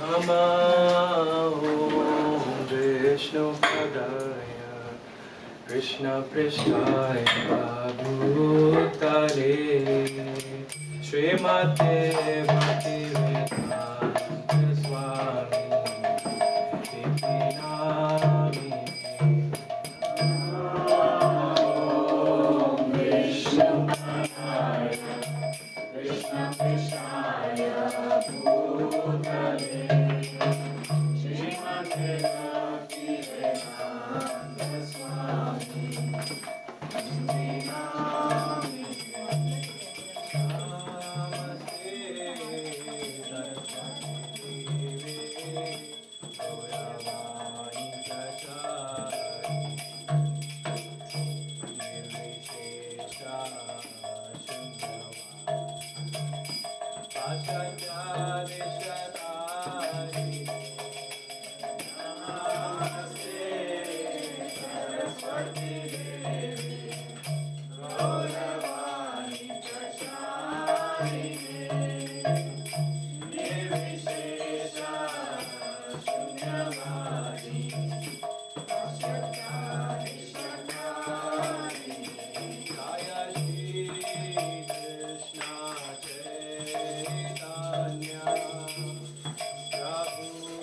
Nama Om Vishnu Padaya Krishna Pristhaya Bhutale Srimate Bhaktivedanta Swami Iti Nami Om Vishnu Padaya Krishna Pristhaya Bhutale Srimate Bhaktivedanta Swami Iti Nami Prabhu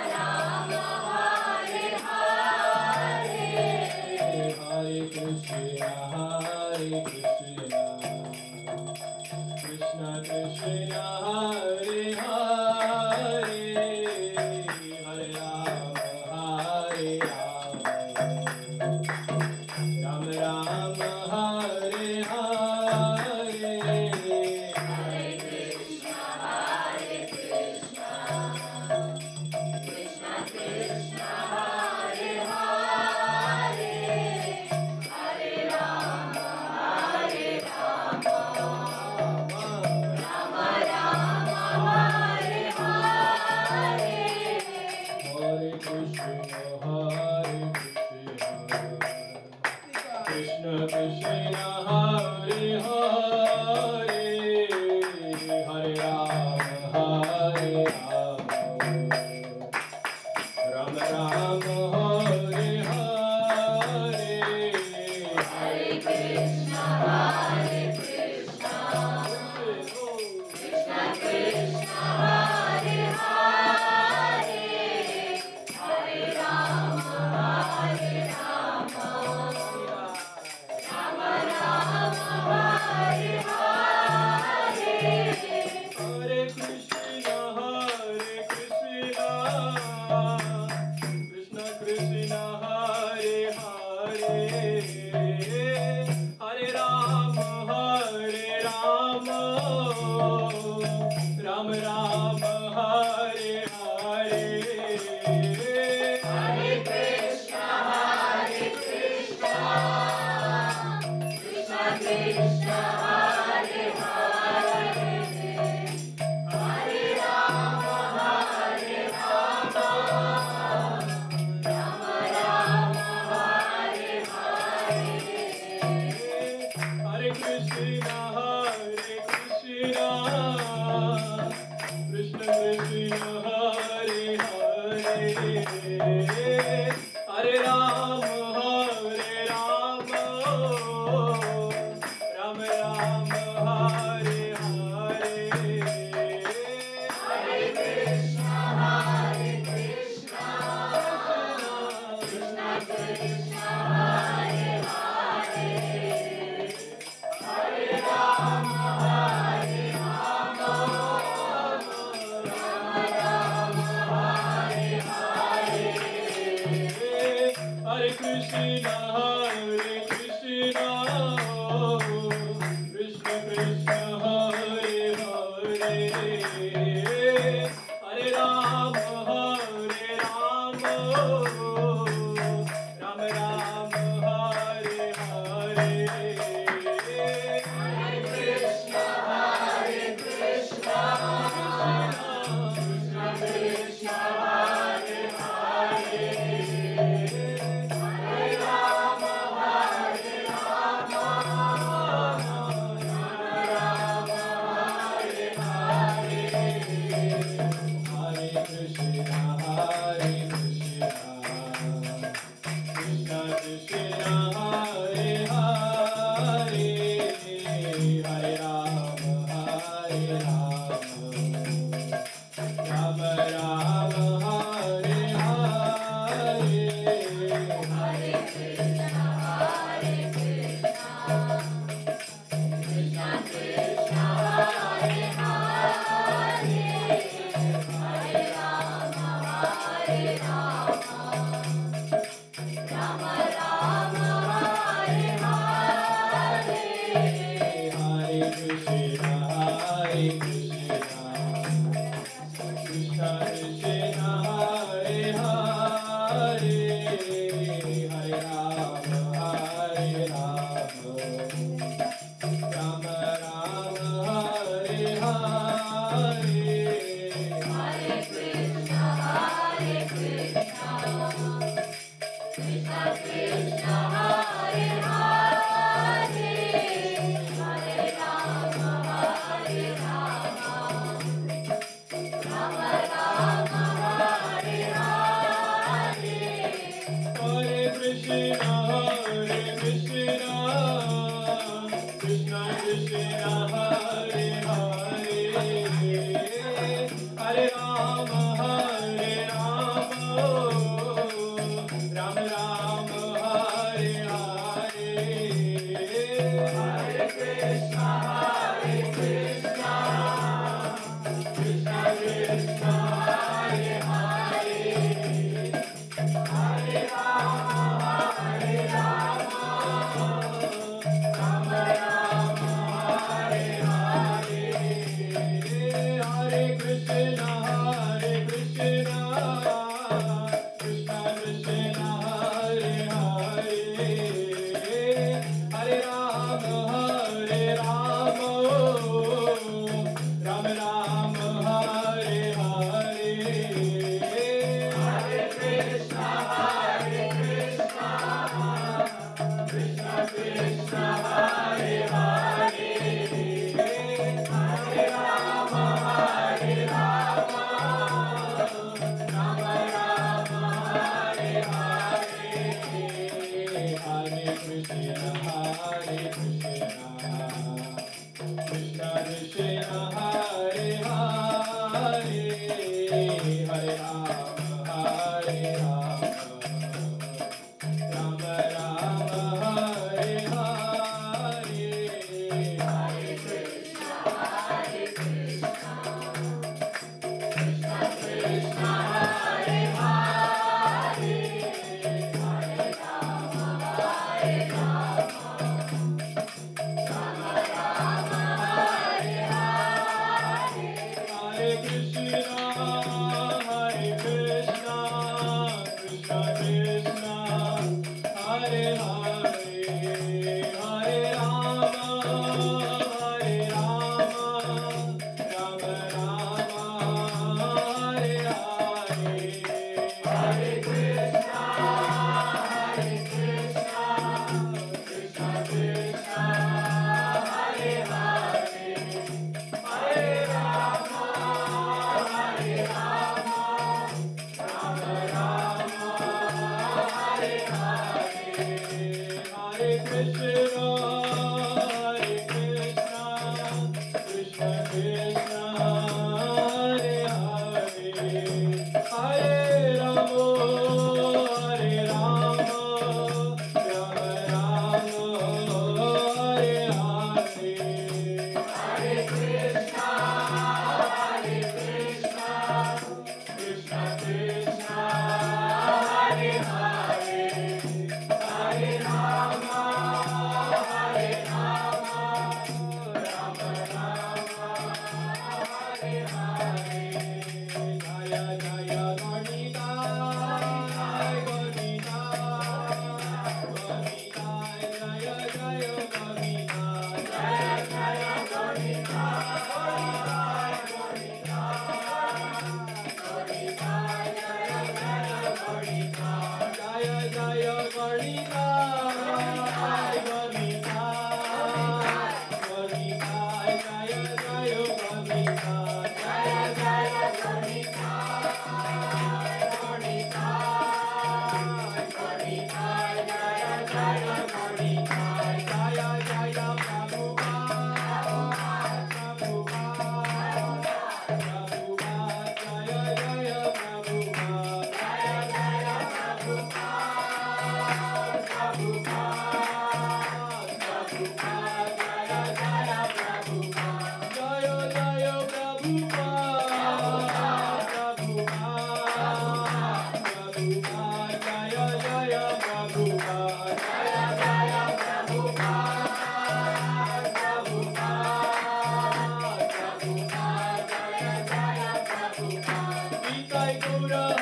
Rama Hare Krishna,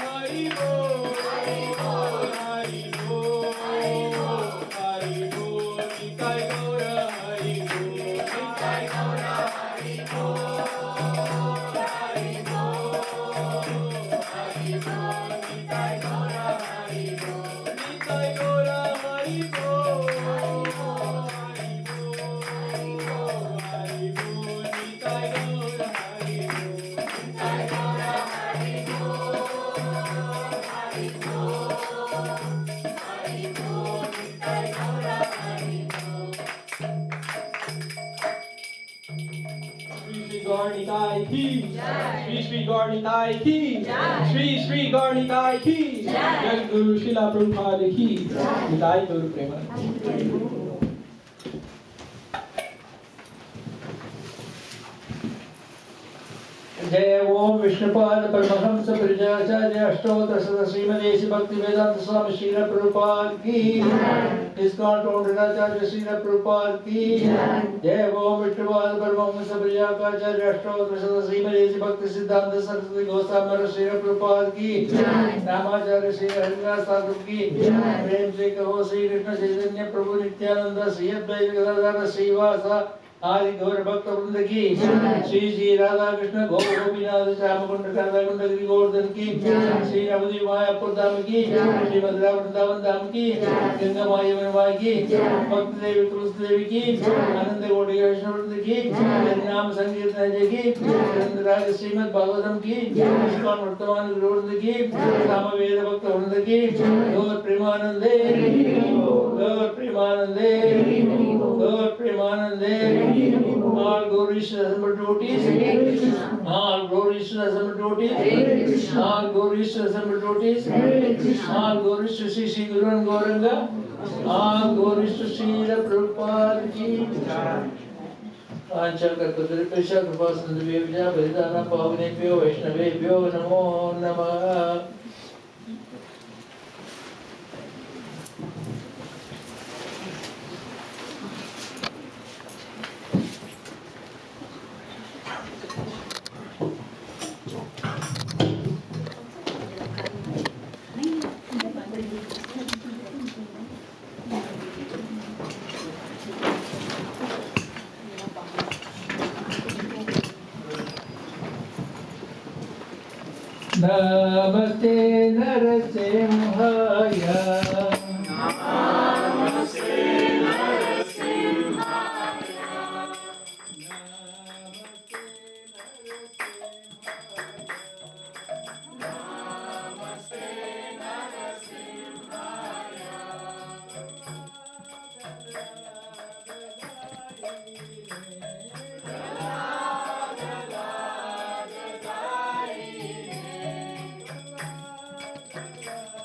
Hari Bol, Hari Bol, Hari Bol, Hari Bol, Hari Bol, Nitai Gaura, Hari Bol, Nitai Gaura, Hari Bol, Hari Bol, Hari Bol, Nitai Gaura, Hari Bol, Nitai Gaura, Hari Bol, Hari Bol, Hari Bol, Hari Bol, Hari Bol, Nitai Gaura, Hari Bol, Nitai Gaura, Hari Bol, Hari Bol, Hari Bol, Nitai Gaura, Hari Bol. Shri Gaur Nitai ki, Shri Gaur Nitai ki, Shri Gaur Nitai ki, Jai Guru Srila Prabhupada ki, Nitai Guru Premanand. जय ओम विष्णुपाद परमहंस परिव्राजकाचार्य अष्टोत्तर सदा श्रीमदेसी भक्ति वेदांत स्वामी श्री प्रभुपाद की ISKCON टोंडराचार्य Shri Prabhupada की जय ओम विष्णुपाद परमहंस परिव्राजकाचार्य अष्टोत्तर सदा श्रीमदेसी भक्ति सिद्धांत सरस्वती गोस्वामी श्री प्रभुपाद की रामाचार्य श्री हरिदास ठाकुर की प्रेम से कहो श्री कृष्ण चैतन्य प्रभु नित्यानंद श्री अद्वैत गदाधर श्रीवासा आदि गौर भक्त वृंद की श्री श्री राधा कृष्ण गौर गोपीनाथ श्याम कुंड राधा कुंड गिरि गोवर्धन की श्री नवद्वीप मायापुर धाम की श्री मथुरा वृंदावन धाम की गंगा माई वनवा की भक्त देवी तुलसी देवी की आनंद कोटि वैष्णव वृंद की हरिनाम संकीर्तन जय की राज श्रीमद् भागवतम की ISKCON वर्तमान वृंद की सामवेद भक्त वृंद की गौर प्रेमानंदे गौर प्रेमानंदे गौर प्रेमानंदे all glories to the devotees, all glories to the devotees, all glories to the devotees, all glories to Sri Sri Guru and Gauranga, all glories to Sri Prabhupada ki. Anchal Karpatripesha Kripasandhavya Vedana Pavanebhyo Vaishnavebhyo Namo Namah. Namaste Narasimhaya. Namaste Narasimhaya. Namaste Narasimhaya. Namaste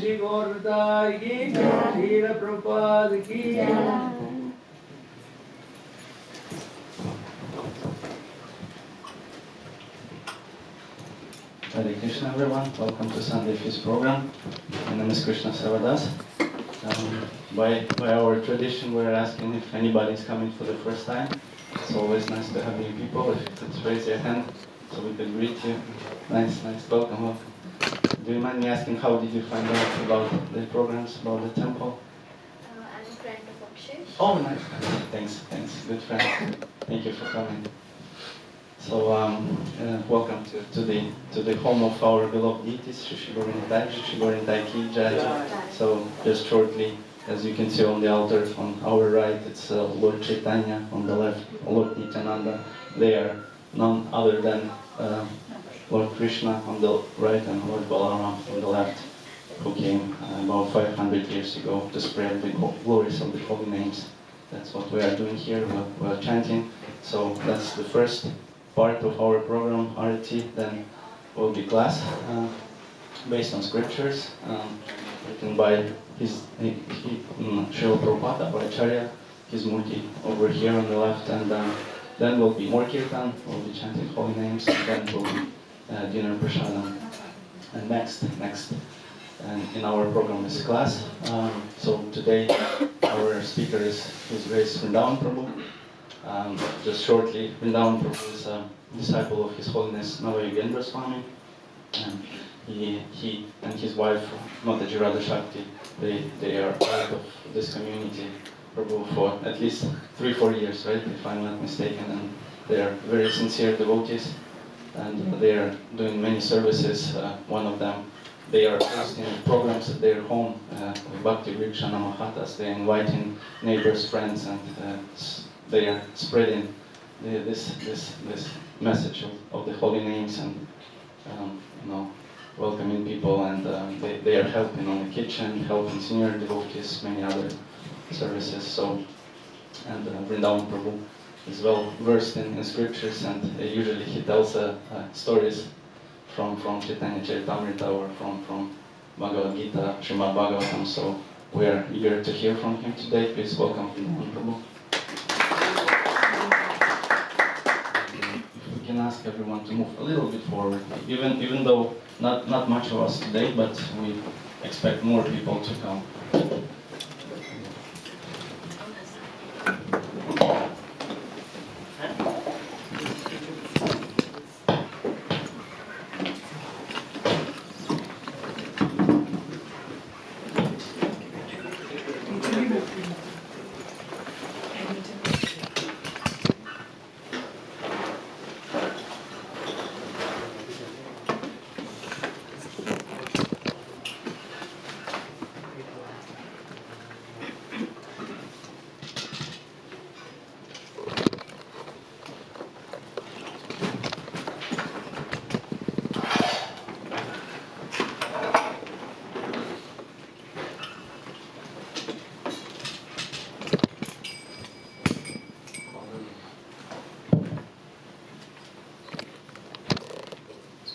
Shri गौरता की श्री प्रभुपाद की Hare Krishna everyone, welcome to Sunday Feast program. My name is Krishna Savadas. By our tradition we're asking if anybody is coming for the first time. It's always nice to have new people. If you could raise your hand so we could greet you. Nice, welcome. Do you mind me asking how did you find out about the programs, about the temple? I'm a friend of Akshay. Oh, nice. Thanks. Good friend. Thank you for coming. So, welcome to the home of our beloved deities, Shri Gaura Ki Jaya. So, just shortly, as you can see on the altar on our right, it's Lord Chaitanya, on the left, Lord Nityananda. They are none other than Lord Krishna on the right and Lord Balaram on the left, who came about 500 years ago to spread the glories of the holy names. That's what we are doing here. We're chanting. So that's the first part of our program, Aarati. Then will be class based on scriptures written by Srila Prabhupada or Acharya, his murti over here on the left, and then will be more Kirtan, we'll be chanting holy names, and then will be dinner prasadam. And next in our program is class. So today our speaker is His Grace Vrindavan Prabhu. Just shortly, Vrindavan Prabhu is a disciple of His Holiness Navayogendra Swami. He and his wife, Mataji Radha Shakti, they are part of this community, Prabhu, for at least 3-4 years, right, if I'm not mistaken, and they are very sincere devotees, and they are doing many services. One of them, they are hosting programs at their home, with Bhakti Vriksha Namahatas. They are inviting neighbors, friends, and they are spreading this message of the holy names, and welcoming people, and they are helping on the kitchen, helping senior devotees, many other services. So, and Vrindavan Prabhu is well versed in scriptures, and usually he tells stories from Chaitanya Charitamrita or from Bhagavad Gita, Srimad Bhagavatam. So we are eager to hear from him today. Please welcome Vrindavan Prabhu. If we can ask everyone to move a little bit forward, even though not much of us today, but we expect more people to come.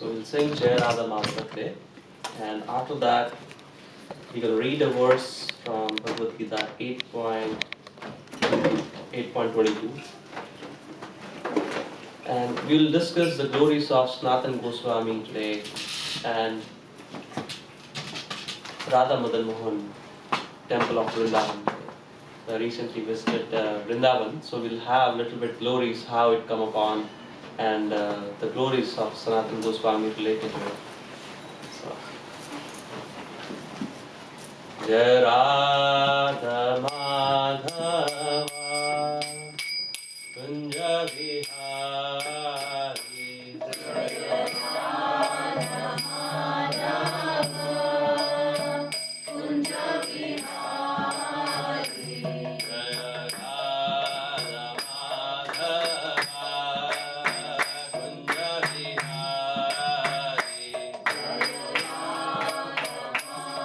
We'll sing Jaya Radha Madhava today, and after that we're going to read a verse from Bhagavad Gita 8.22, and we'll discuss the glories of Sanatana Goswami today and Radha Madan Mohan Temple of Vrindavan. I recently visited Vrindavan, so we'll have a little bit glories, how it come upon, and the glories of Sanatana Goswami related to it. So, Jaya Radha Madhava Kunja Vihari, Jaya Radha Madhava Kunja Vihari, Jaya Radha Madhava Kunja Vihari, Jaya Radha Madhava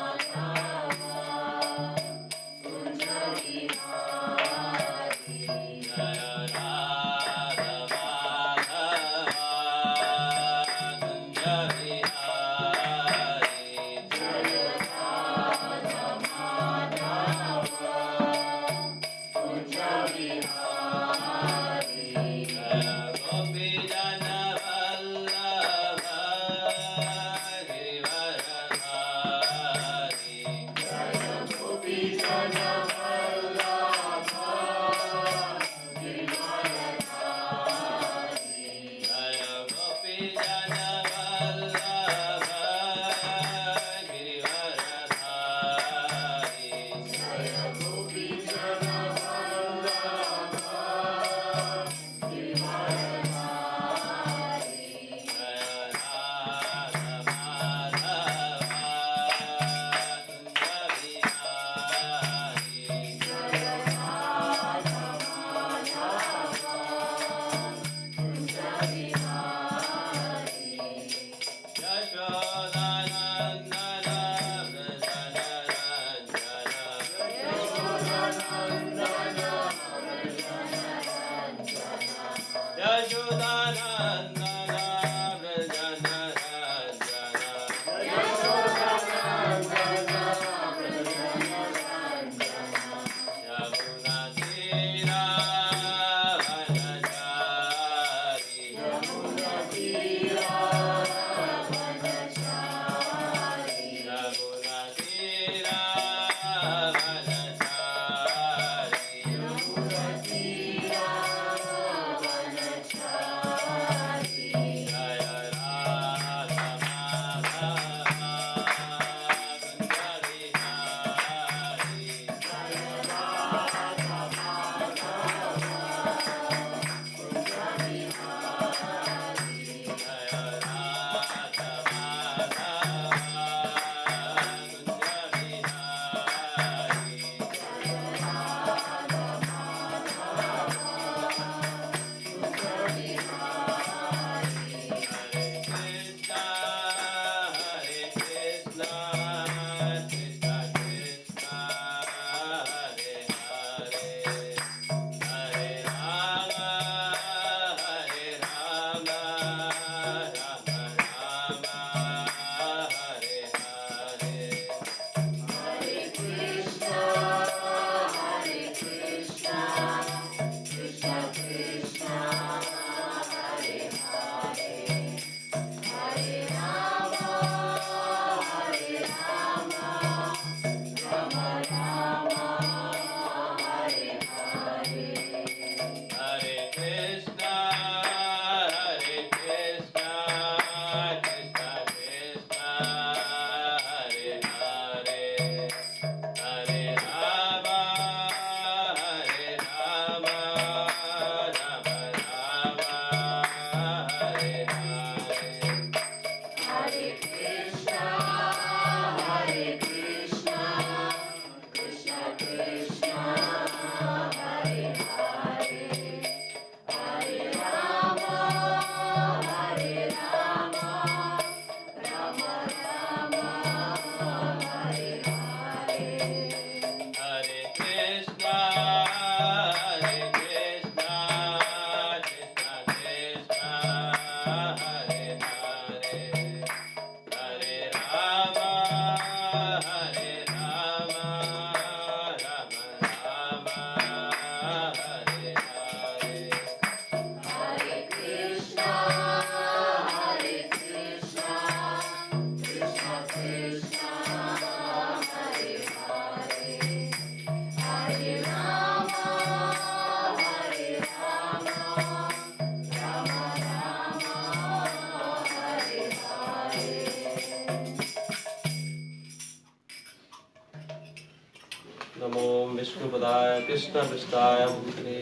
नमो विष्णुपदाय कृष्णपृष्ठाय भूतले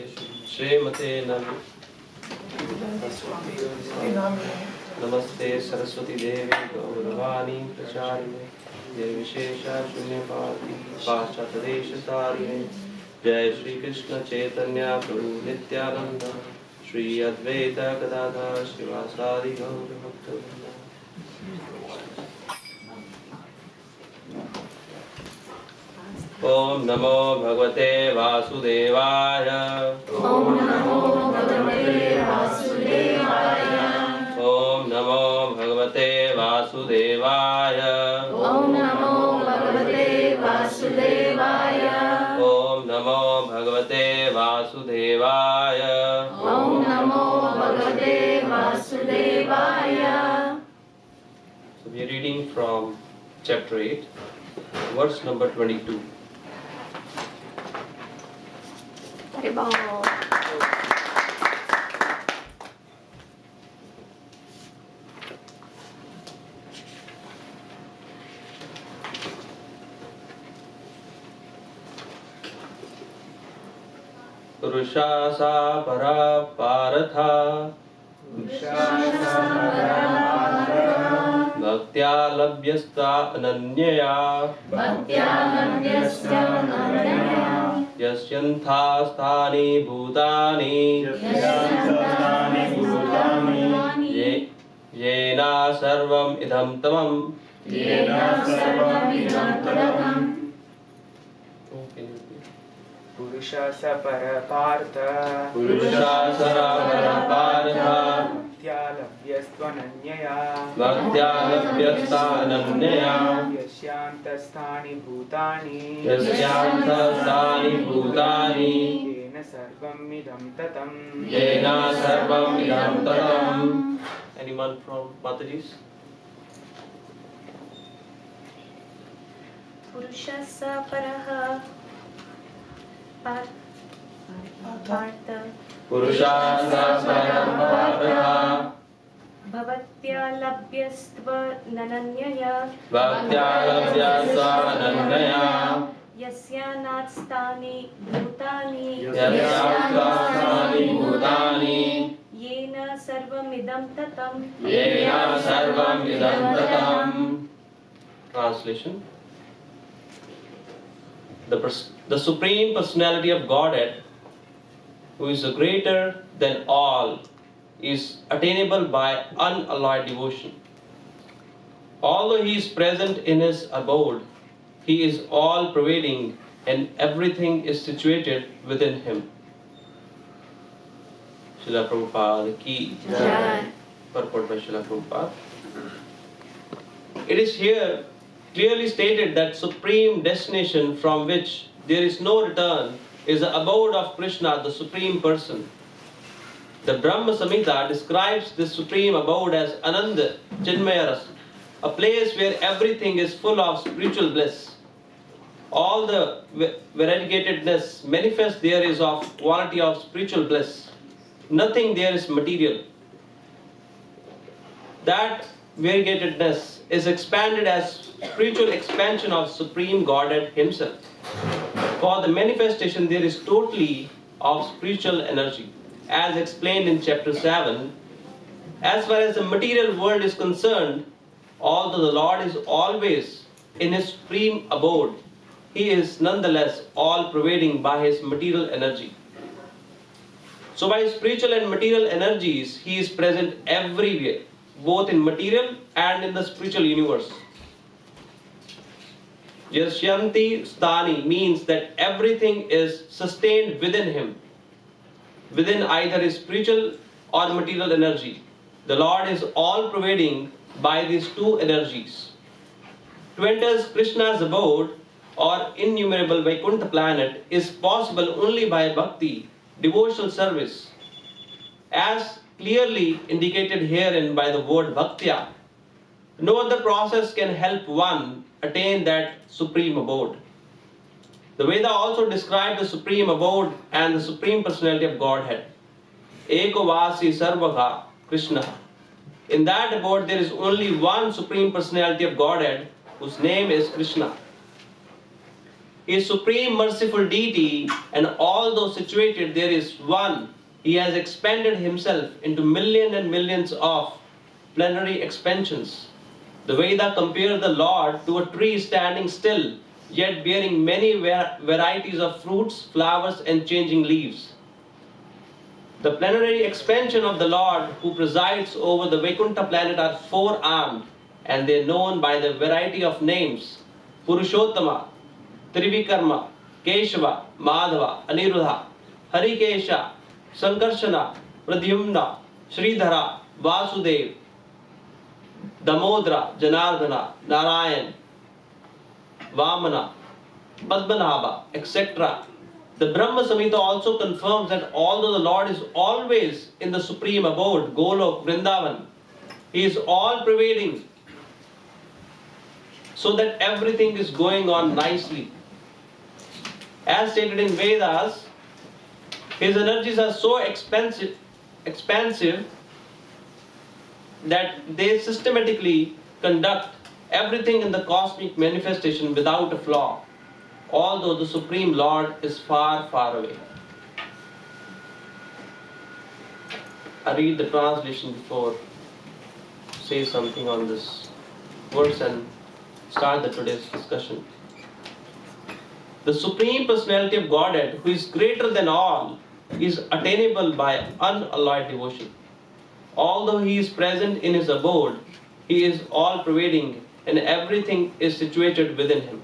श्रीमते नमस्ते सरस्वती देवी गौरवाणी प्रचारिणे जय विशेष शून्यवादी पाश्चात्यदेशतारिणे जय श्री कृष्ण चैतन्य प्रभु नित्यानंद श्री अद्वैत गदाधर श्रीवासादि गौर भक्तवृंद। ओम नमो भगवते वासुदेवाय। ओम नमो भगवते वासुदेवाय। ओम नमो भगवते वासुदेवाय। ओम नमो भगवते वासुदेवाय। ओम नमो भगवते वासुदेवाय। ओम नमो भगवते वासुदेवाय। So we are reading from chapter 8, verse number 22. Hare Bol. पुरुषा सा परा पारथा भक्त्या लभ्यस्ता अनन्यया यस्यन्था स्थानि भूतानि Yena sarvam idam tamam. Yena sarvam idam tadam. Purusha sapara partha. Purusha sarava partha. Bhaktya Bhaktya labhyasta ananyaya. Yasyantasthani bhutani. Yasyantasthani bhutani. Yena sarvam idam tatam. Yena sarvam idam tatam. Anyone from Mataji's? Purushassa paraha partha Purusha sarava partha. bhavatya labhyastva nananyaya Bhaktya labhyasta ananyaya. yasyanatstani bhutani Yasyantasthani bhutani. yena sarvamidam tatam. Yena sarvam idam tatam. Translation. The Supreme Personality of Godhead, who is greater than all, is attainable by unalloyed devotion. Although he is present in his abode, he is all-pervading and everything is situated within him. Srila Prabhupada ki Jai. Purport by Srila Prabhupada. It is here clearly stated that supreme destination from which there is no return is the abode of Krishna, the Supreme Person. The Brahma Samhita describes this supreme abode as Ananda Chinmaya Rasa, a place where everything is full of spiritual bliss. All the variegatedness manifest there is of quality of spiritual bliss. Nothing there is material. That variegatedness is expanded as spiritual expansion of Supreme Godhead Himself. For the manifestation there is totally of spiritual energy. As explained in chapter 7, as far as the material world is concerned, although the Lord is always in His supreme abode, He is nonetheless all-pervading by His material energy. So by spiritual and material energies, He is present everywhere, both in material and in the spiritual universe. Yashyanti Sthani means that everything is sustained within Him, within either His spiritual or material energy. The Lord is all-pervading by these two energies. To enter Krishna's abode or innumerable Vaikuntha planet is possible only by bhakti, devotional service, as clearly indicated herein by the word bhaktya. No other process can help one attain that supreme abode. The Veda also described the supreme abode and the supreme personality of Godhead. Eko vasi sarvaga Krishna. In that abode there is only one supreme personality of Godhead whose name is Krishna. He is supreme merciful deity, and although situated there is one, He has expanded Himself into millions and millions of plenary expansions. The Veda compares the Lord to a tree standing still, yet bearing many varieties of fruits, flowers and changing leaves. The plenary expansion of the Lord who presides over the Vaikuntha planet are four-armed, and they are known by the variety of names: Purushottama, Trivikarma, Keshava, Madhava, Aniruddha, Harikesha, Sankarshana, Pradyumna, Sridhara, Vasudev, Damodara, Janardana, Narayan, Vamana, Padmanabha, etc. The Brahma Samhita also confirms that although the Lord is always in the supreme abode, Golok, Vrindavan, He is all-pervading, so that everything is going on nicely. As stated in Vedas, His energies are so expansive that they systematically conduct everything in the cosmic manifestation without a flaw, although the Supreme Lord is far, far away. I read the translation before say something on this verse and start the today's discussion. The Supreme Personality of Godhead, who is greater than all, is attainable by unalloyed devotion. Although He is present in His abode, He is all pervading and everything is situated within Him.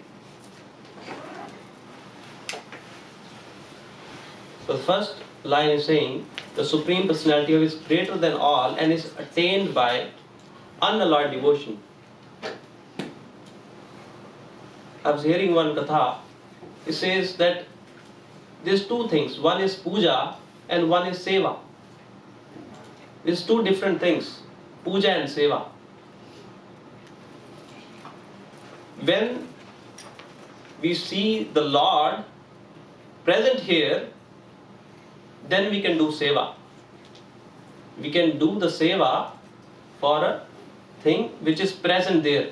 So the first line is saying, the Supreme Personality is greater than all and is attained by unalloyed devotion. I was hearing one katha. It says that there's two things. One is puja and one is seva. There's two different things, puja and seva. When we see the Lord present here, then we can do seva. We can do the seva for a thing which is present there.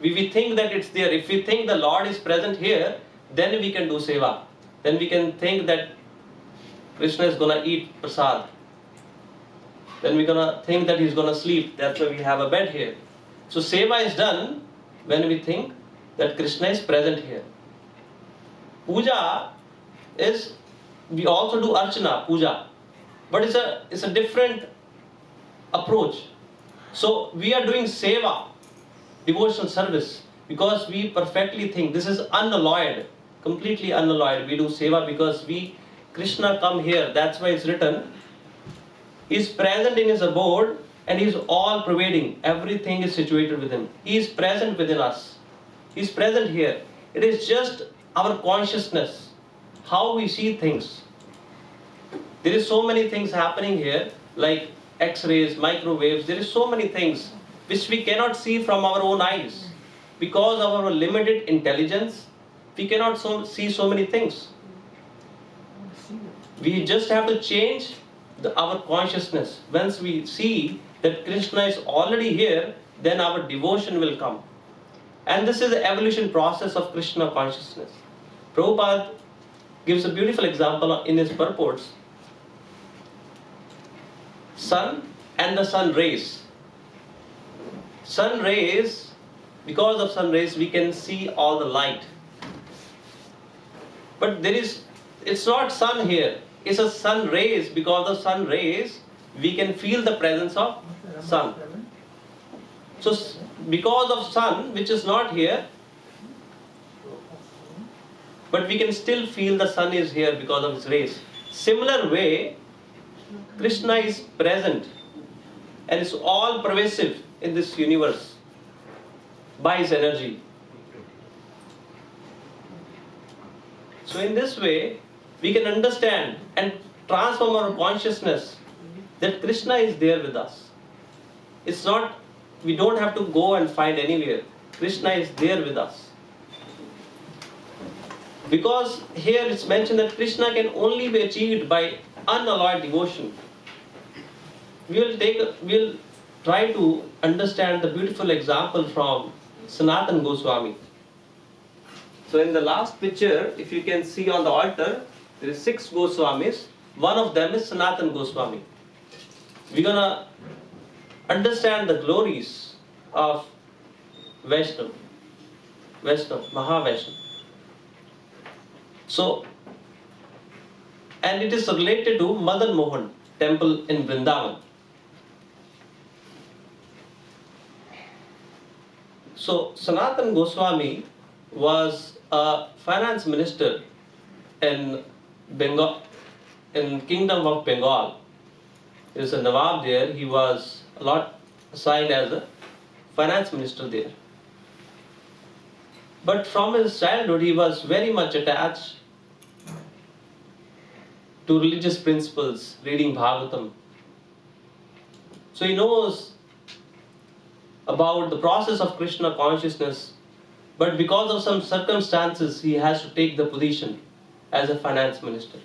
We think that it's there. If we think the Lord is present here, then we can do seva. Then we can think that Krishna is going to eat prasad. Then we're going to think that he's going to sleep. That's why we have a bed here. So seva is done when we think that Krishna is present here. Puja is, we also do archana, puja. But it's a different approach. So we are doing seva, devotional service, because we perfectly think this is unalloyed, completely unalloyed. We do seva because Krishna come here. That's why it's written, He is present in His abode and He is all pervading. Everything is situated with Him. He is present within us. He is present here. It is just our consciousness, how we see things. There is so many things happening here, like X-rays, microwaves. There is so many things which we cannot see from our own eyes. Because of our limited intelligence, we cannot see so many things. We just have to change our consciousness. Once we see that Krishna is already here, then our devotion will come. And this is the evolution process of Krishna consciousness. Prabhupada gives a beautiful example in his purports. Sun and the sun rays. Sun rays, because of sun rays, we can see all the light. But it's not sun here. It's a sun rays. Because of sun rays, we can feel the presence of sun. So because of sun, which is not here, but we can still feel the sun is here because of its rays. Similar way, Krishna is present and is all pervasive in this universe by His energy. So in this way, we can understand and transform our consciousness that Krishna is there with us. It's not, we don't have to go and find anywhere. Krishna is there with us. Because here it's mentioned that Krishna can only be achieved by unalloyed devotion. We'll try to understand the beautiful example from Sanatana Goswami. So in the last picture, if you can see on the altar, there is 6 Goswamis. One of them is Sanatana Goswami. We're gonna understand the glories of Vaishnava, Mahavaishnava. So, and it is related to Madan Mohan Temple in Vrindavan. So, Sanatana Goswami was a finance minister in Bengal, in Kingdom of Bengal. There is a Nawab there. He was assigned as a finance minister there. But from his childhood, he was very much attached to religious principles, reading Bhagavatam. So he knows about the process of Krishna consciousness, but because of some circumstances, he has to take the position as a finance minister.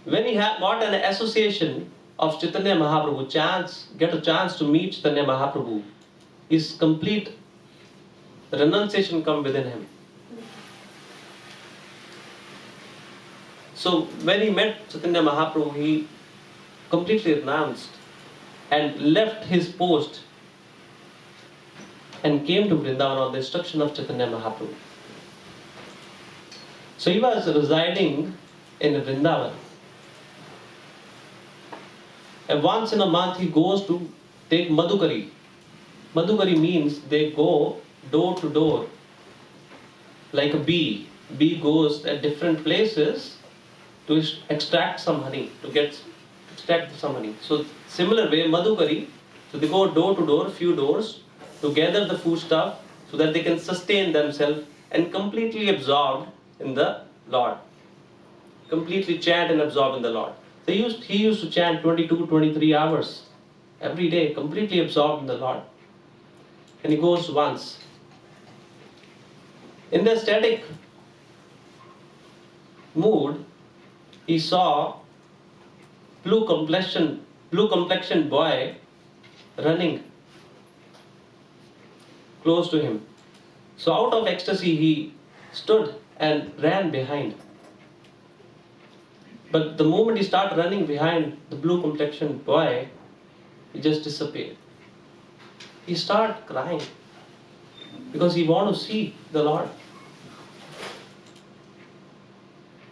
When he got an association of Chaitanya Mahaprabhu, get a chance to meet Chaitanya Mahaprabhu, his complete renunciation come within him. So when he met Chaitanya Mahaprabhu, he completely renounced and left his post and came to Vrindavan on the instruction of Chaitanya Mahaprabhu. So he was residing in Vrindavan. And once in a month he goes to take Madhukari. Madhukari means they go door to door like a bee. Bee goes at different places to extract some honey, extract some honey. So similar way, Madhukari, so they go door to door, few doors, to gather the food stuff so that they can sustain themselves and completely absorbed in the Lord. Completely chant and absorb in the Lord. He used to chant 22, 23 hours every day, completely absorbed in the Lord. And he goes once. In the static mood, he saw blue complexion boy running close to him. So out of ecstasy he stood and ran behind. But the moment he started running behind the blue complexioned boy, he just disappeared. He started crying because he wanted to see the Lord.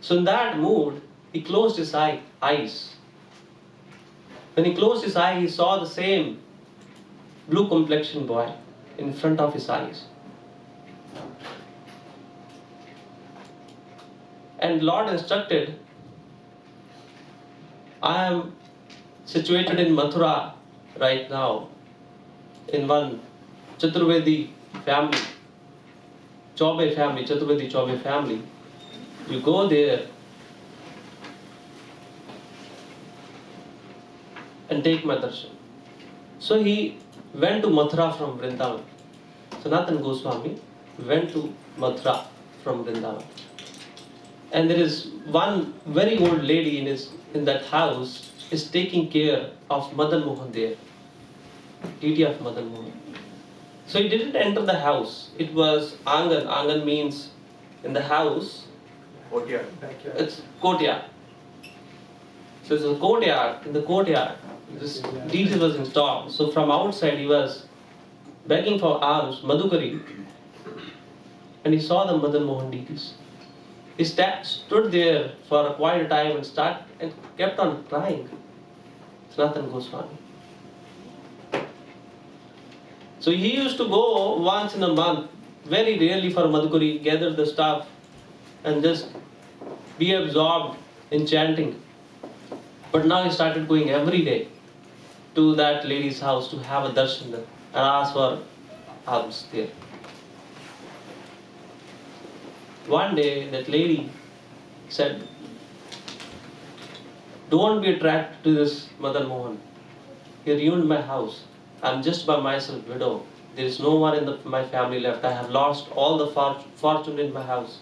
So in that mood, he closed his eyes. When he closed his eye, he saw the same blue complexioned boy in front of his eyes. And Lord instructed, I am situated in Mathura right now, in one Chaturvedi family, Chaturvedi Chaube family. You go there and take my darshan. So he went to Mathura from Vrindavan. Sanatana Goswami went to Mathura from Vrindavan. And there is one very old lady in that house is taking care of Madan Mohan there, deity of Madan Mohan. So he didn't enter the house. It was Angan. Angan means in the house. Courtyard. It's courtyard. So it's a courtyard. In the courtyard, this deity was installed. So from outside he was begging for alms, Madhukari, and he saw the Madan Mohan deities. He stood there for quite a time and kept on crying. Sanatana Goswami. So he used to go once in a month, very rarely for Madhukari, gather the stuff and just be absorbed in chanting. But now he started going every day to that lady's house to have a darshan and ask for alms there. One day that lady said, don't be attracted to this Madan Mohan. He ruined my house. I'm just by myself, widow. There is no one in my family left. I have lost all the fortune in my house.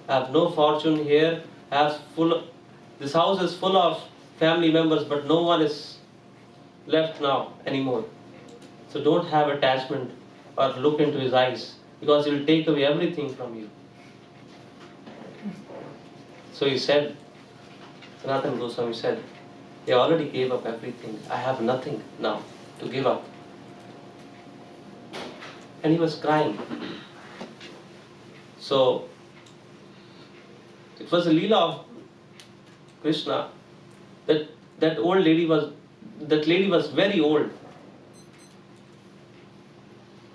I have no fortune here. This house is full of family members, but no one is left now anymore. So don't have attachment or look into his eyes, because he will take away everything from you. So he said, Sanatana Goswami said, I already gave up everything. I have nothing now to give up. And he was crying. So it was a leela of Krishna that lady was very old.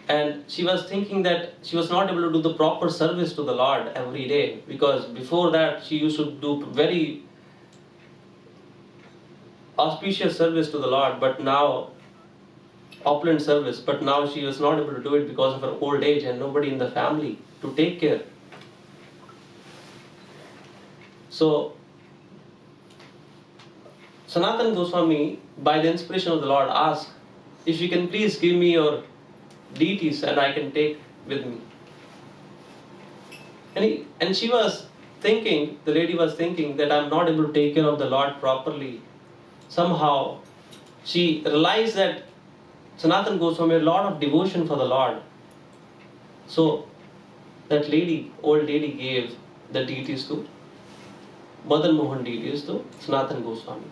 And she was thinking that she was not able to do the proper service to the Lord every day, because before that she used to do very auspicious service to the Lord, but now opulent service, but now she was not able to do it because of her old age and nobody in the family to take care. So Sanatana Goswami, by the inspiration of the Lord, asked, if you can please give me your deities and I can take with me. And she was thinking, the lady was thinking that I'm not able to take care of the Lord properly. Somehow she realized that Sanatana Goswami had a lot of devotion for the Lord. So that old lady gave the deities to Madan Mohan deities to Sanatana Goswami.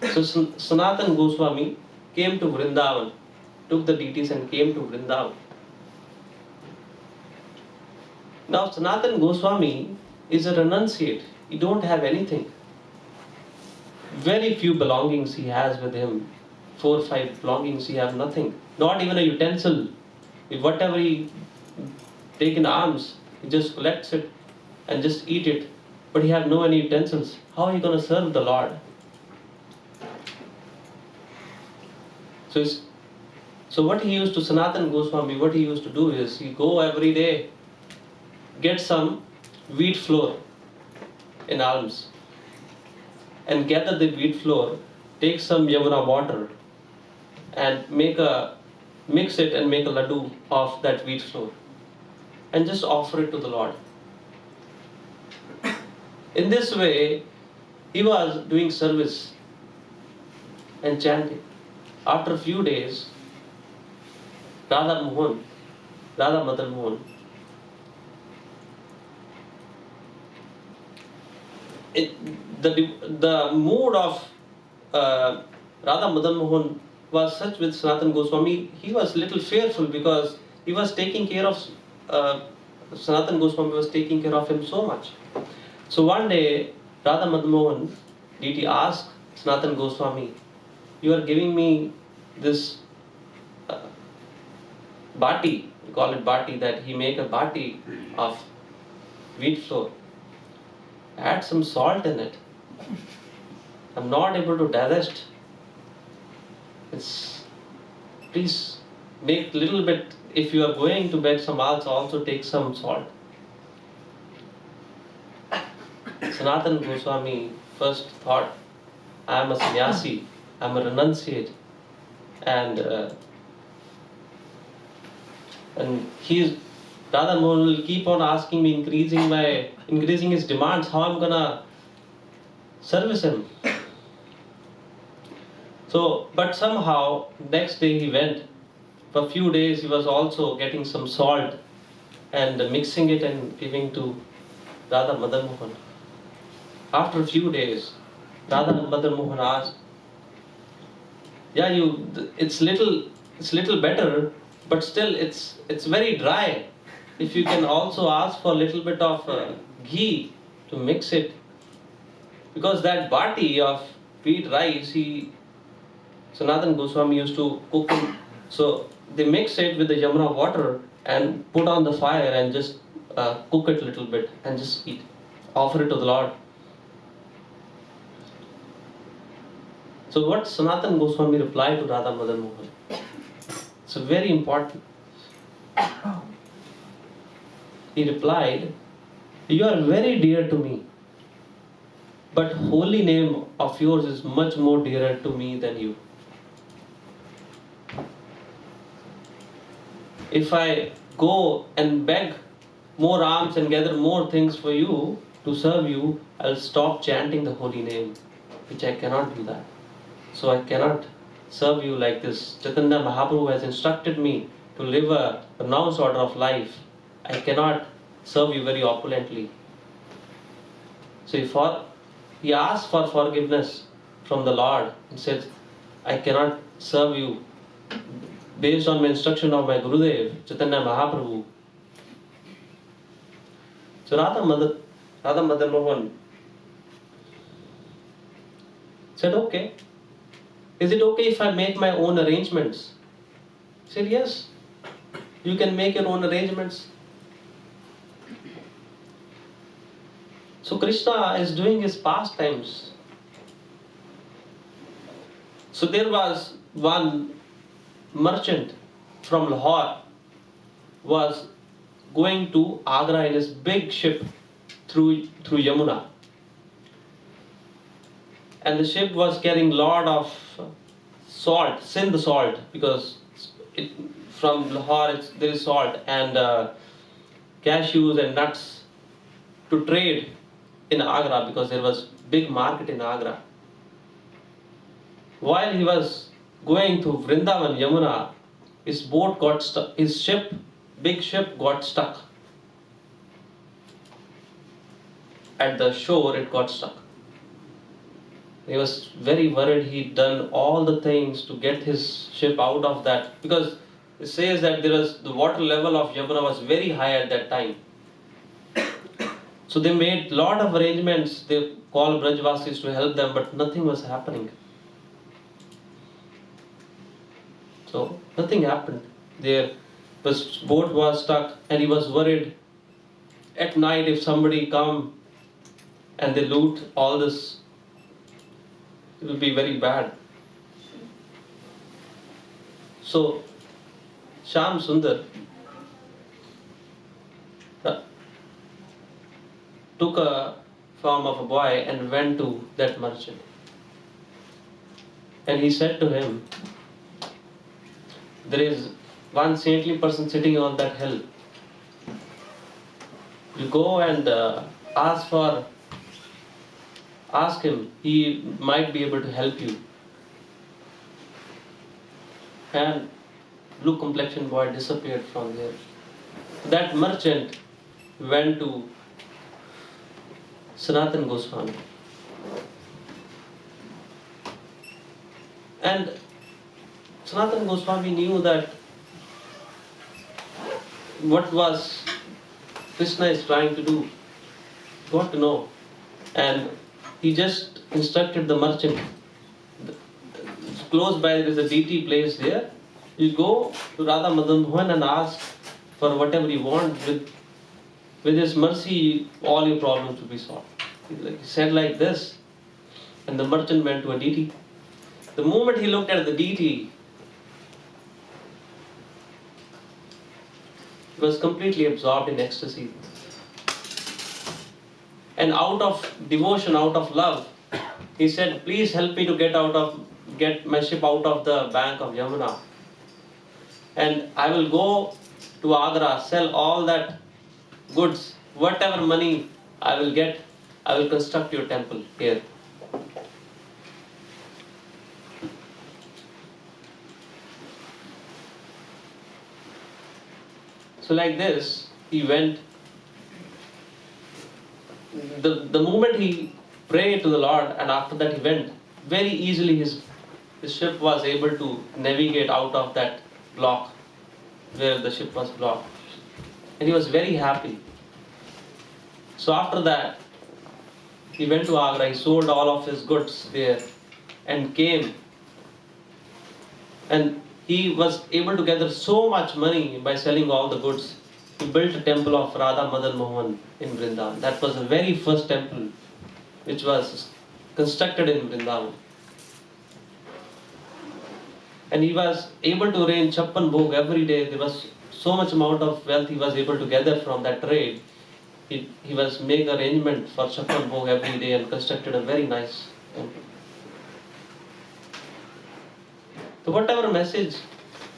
So Sanatana Goswami came to Vrindavan, took the deities and came to Vrindavan. Now Sanatana Goswami is a renunciate. He don't have anything. very few belongings he has with him. 4 or 5 belongings, he has nothing. Not even a utensil. If whatever he take in arms, he just collects it and just eat it. But he have no any utensils. How are you going to serve the Lord? So what he used to, Sanatana Goswami, what he used to do is, he go every day, get some wheat flour in alms, and gather the wheat flour, take some Yamuna water, and mix it and make a laddu of that wheat flour, and just offer it to the Lord. In this way, he was doing service and chanting. After a few days, Radha Madan Mohan, the mood of Radha Madan Mohan was such with Sanatana Goswami. He was little fearful because he was taking care of Sanatana Goswami was taking care of him so much. So one day, Radha Madan Mohan deity asked Sanatana Goswami, "You are giving me this bati, we call it bati, that he make a bati of wheat flour. Add some salt in it. I'm not able to digest. Please make little bit. If you are going to beg some also take some salt." Sanatana Goswami first thought, I am a sannyasi, I am a renunciate, and Radha Mohan will keep on asking me, increasing his demands. How I'm gonna service him? So, but somehow next day he went. For a few days he was also getting some salt and mixing it and giving to Radha Madan Mohan. After a few days, Radha Madan Mohan asked, "Yeah, it's little better, but still it's very dry. If you can also ask for a little bit of ghee to mix it, because that bati of wheat rice, Sanatana Goswami used to cook it. So they mix it with the Yamuna water and put on the fire and just cook it a little bit and just eat, offer it to the Lord." So what Sanatana Goswami replied to Radha Madan Mohan? It's very important. He replied, "You are very dear to me, but holy name of yours is much more dearer to me than you. If I go and beg more alms and gather more things for you to serve you, I'll stop chanting the holy name, which I cannot do that. So I cannot serve you like this. Chaitanya Mahaprabhu has instructed me to live a renounced order of life. I cannot serve you very opulently." So he asked for forgiveness from the Lord and said, "I cannot serve you based on my instruction of my Gurudev, Chaitanya Mahaprabhu." So Radha Madan Mohan said, "Okay, is it okay if I make my own arrangements?" He said, "Yes, you can make your own arrangements." So Krishna is doing his pastimes. So there was one merchant from Lahore was going to Agra in his big ship through Yamuna. And the ship was carrying lot of salt, Sindh salt, because from Lahore there is salt, and cashews and nuts to trade in Agra, because there was big market in Agra. While he was going to Vrindavan, Yamuna, his boat got stuck, big ship got stuck. At the shore it got stuck. He was very worried. He'd done all the things to get his ship out of that, because it says that the water level of Yamuna was very high at that time. So they made lot of arrangements. They all Brajvasis to help them, but nothing was happening. So nothing happened. Their boat was stuck, and he was worried. At night, if somebody come and they loot all this, it will be very bad. So Shyam Sundar took a form of a boy and went to that merchant. And he said to him, there is one saintly person sitting on that hill. You go and ask him, he might be able to help you. And blue complexion boy disappeared from there. That merchant went to Sanatana Goswami. And Sanatana Goswami knew that what was Krishna is trying to do. Got to know. And he just instructed the merchant. Close by there is a deity place there. You go to Radha Madan Mohan and ask for whatever you want. With his mercy, all your problems will be solved. He said like this. And the merchant went to a deity. The moment he looked at the deity, he was completely absorbed in ecstasy. And out of devotion, out of love, he said, please help me to get my ship out of the bank of Yamuna. And I will go to Agra, sell all that goods, whatever money I will get, I will construct your temple here. So like this, he went. The moment he prayed to the Lord, and after that he went, very easily his ship was able to navigate out of that block where the ship was blocked. And he was very happy. So after that, he went to Agra, he sold all of his goods there and came. And he was able to gather so much money by selling all the goods. He built a temple of Radha Madan Mohan in Vrindavan. That was the very first temple which was constructed in Vrindavan. And he was able to arrange Chappan Bhog every day. There was so much amount of wealth he was able to gather from that trade. He was making arrangement for Chappan Bhog every day and constructed a very nice temple. So whatever message,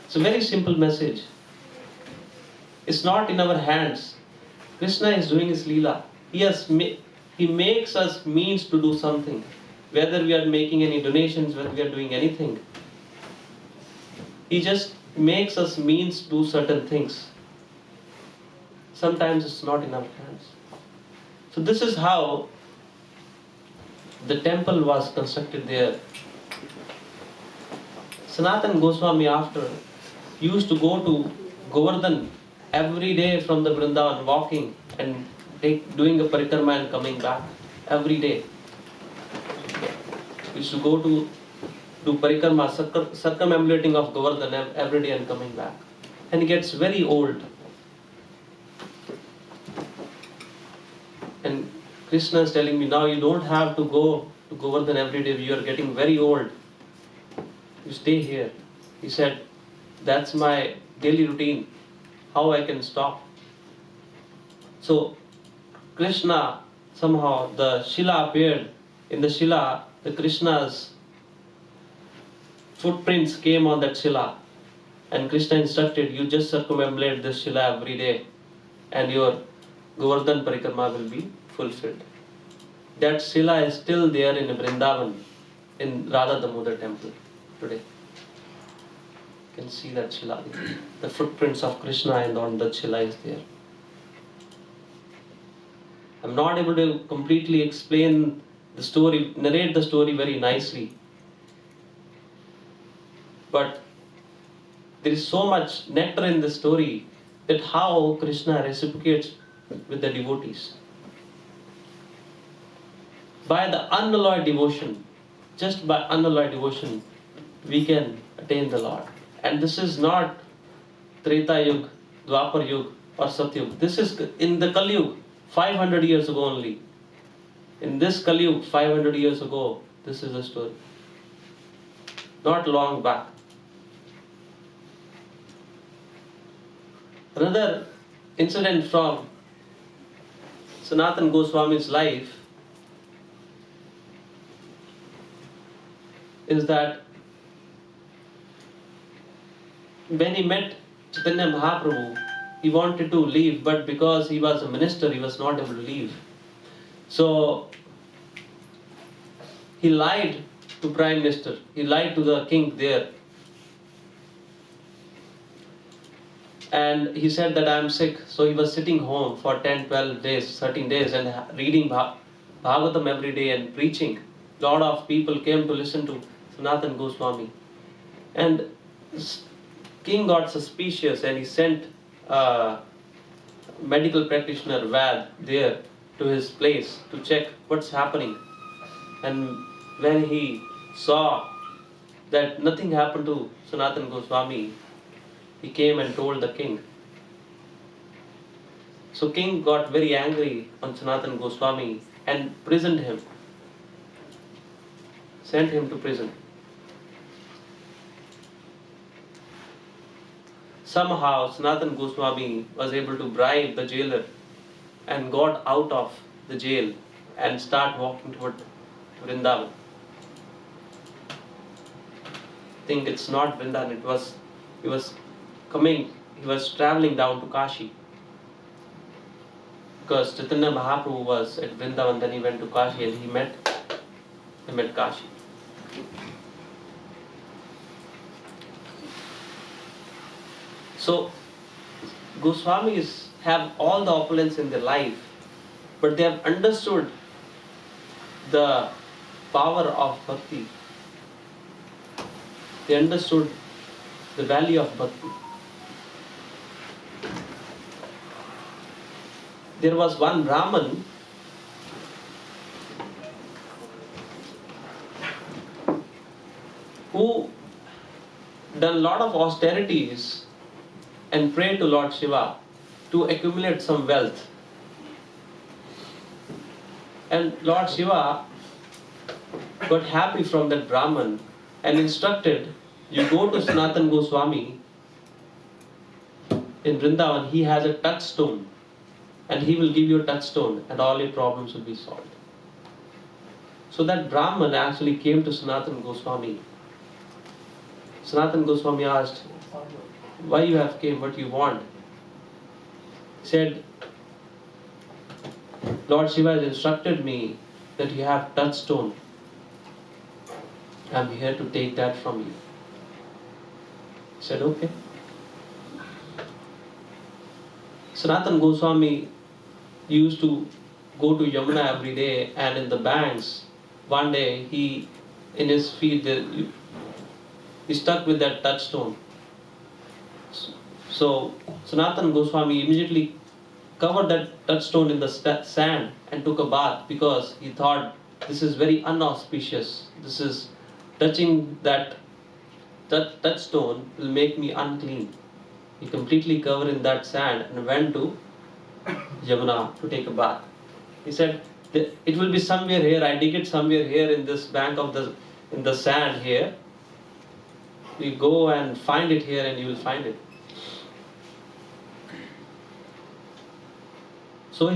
it's a very simple message. It's not in our hands. Krishna is doing his Leela. He makes us means to do something. Whether we are making any donations, whether we are doing anything. He just makes us means to do certain things. Sometimes it's not in our hands. So this is how the temple was constructed there. Sanatana Goswami after used to go to Govardhan every day from the Vrindavan, walking and doing a parikrama and coming back every day. He used to go to do parikrama, circumambulating of Govardhan every day and coming back. And he gets very old. And Krishna is telling me, now you don't have to go to Govardhan every day, you are getting very old. You stay here. He said, that's my daily routine. How I can stop? So Krishna, somehow the Shila appeared. In the Shila, the Krishna's footprints came on that Shila. And Krishna instructed, you just circumambulate this Shila every day and your Govardhan Parikrama will be fulfilled. That Shila is still there in Vrindavan, in Radha Damodar Temple today. You can see that Shila. The footprints of Krishna and on that Shila is there. I'm not able to completely explain the story, narrate the story very nicely. But there is so much nectar in the story that how Krishna reciprocates with the devotees. by the unalloyed devotion, just by unalloyed devotion, we can attain the Lord. And this is not Treta Yuga, Dwapar Yuga or Satyug. This is in the Kali Yuga, 500 years ago only. In this Kali Yuga, 500 years ago, this is the story. Not long back. Another incident from Sanatana Goswami's life is that when he met Chaitanya Mahaprabhu, he wanted to leave, but because he was a minister, he was not able to leave. So he lied to Prime Minister, he lied to the king there. And he said that I am sick. So he was sitting home for 10, 12 days, 13 days and reading Bhagavatam every day and preaching. Lot of people came to listen to Sanatana Goswami. And king got suspicious and he sent medical practitioner Vad there to his place to check what's happening. And when he saw that nothing happened to Sanatana Goswami, he came and told the king. So king got very angry on Sanatana Goswami and prisoned him, sent him to prison. Somehow Sanatana Goswami was able to bribe the jailer and got out of the jail and start walking toward Vrindavan. I think it's not Vrindavan, he was traveling down to Kashi. Because Chaitanya Mahaprabhu was at Vrindavan, then he went to Kashi and he met Kashi. So Goswamis have all the opulence in their life, but they have understood the power of bhakti. They understood the value of bhakti. There was one Brahman who done a lot of austerities and prayed to Lord Shiva to accumulate some wealth. And Lord Shiva got happy from that Brahman and instructed, you go to Sanatana Goswami in Vrindavan, he has a touchstone and he will give you a touchstone and all your problems will be solved. So that Brahman actually came to Sanatana Goswami. Sanatana Goswami asked, why you have came, what you want? He said, Lord Shiva has instructed me that you have touchstone. I am here to take that from you. He said, okay. Sanatana Goswami used to go to Yamuna every day, and in the banks, one day he, in his feet, he stuck with that touchstone. So Sanatana Goswami immediately covered that touchstone in the sand and took a bath, because he thought this is very unauspicious. This is touching that touchstone will make me unclean. He completely covered in that sand and went to Yamuna to take a bath. He said, it will be somewhere here. I dig it somewhere here in this bank of in the sand here. You go and find it here and you will find it. So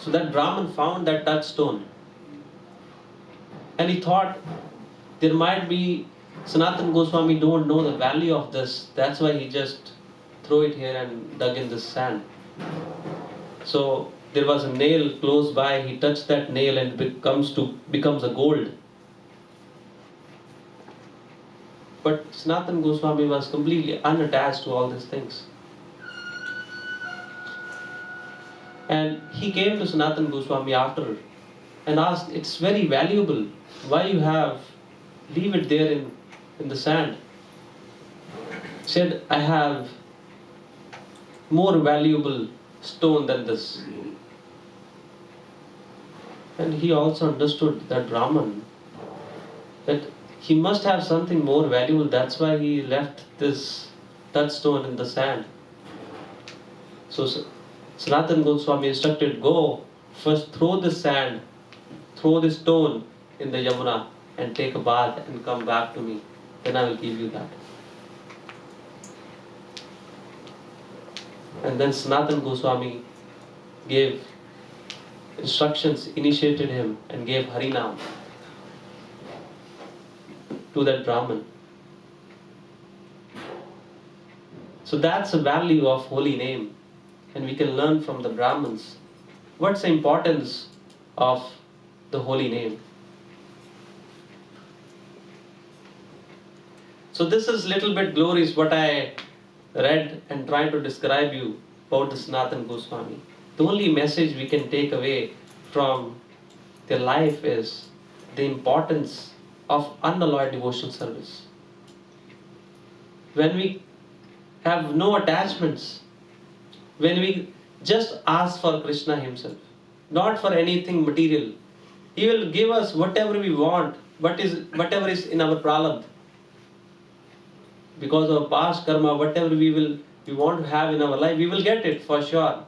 that Brahman found that touchstone and he thought there might be Sanatana Goswami don't know the value of this, that's why he just threw it here and dug in the sand. So there was a nail close by, he touched that nail and becomes a gold. But Sanatana Goswami was completely unattached to all these things. And he came to Sanatana Goswami after and asked, it's very valuable, why you leave it there in the sand? He said, I have more valuable stone than this. And he also understood that Brahman, that he must have something more valuable. That's why he left this touchstone in the sand. So Sanatana Goswami instructed, go first throw this sand, throw this stone in the Yamuna and take a bath and come back to me. Then I will give you that. And then Sanatana Goswami gave instructions, initiated him and gave Harinam to that Brahman. So that's the value of holy name. And we can learn from the Brahmins what's the importance of the holy name. So this is little bit glories what I read and trying to describe you about the Sanatana Goswami. The only message we can take away from their life is the importance of unalloyed devotional service. When we have no attachments, when we just ask for Krishna himself, not for anything material, he will give us whatever we want, whatever is in our pralabdha. Because of past karma, whatever we want to have in our life, we will get it for sure.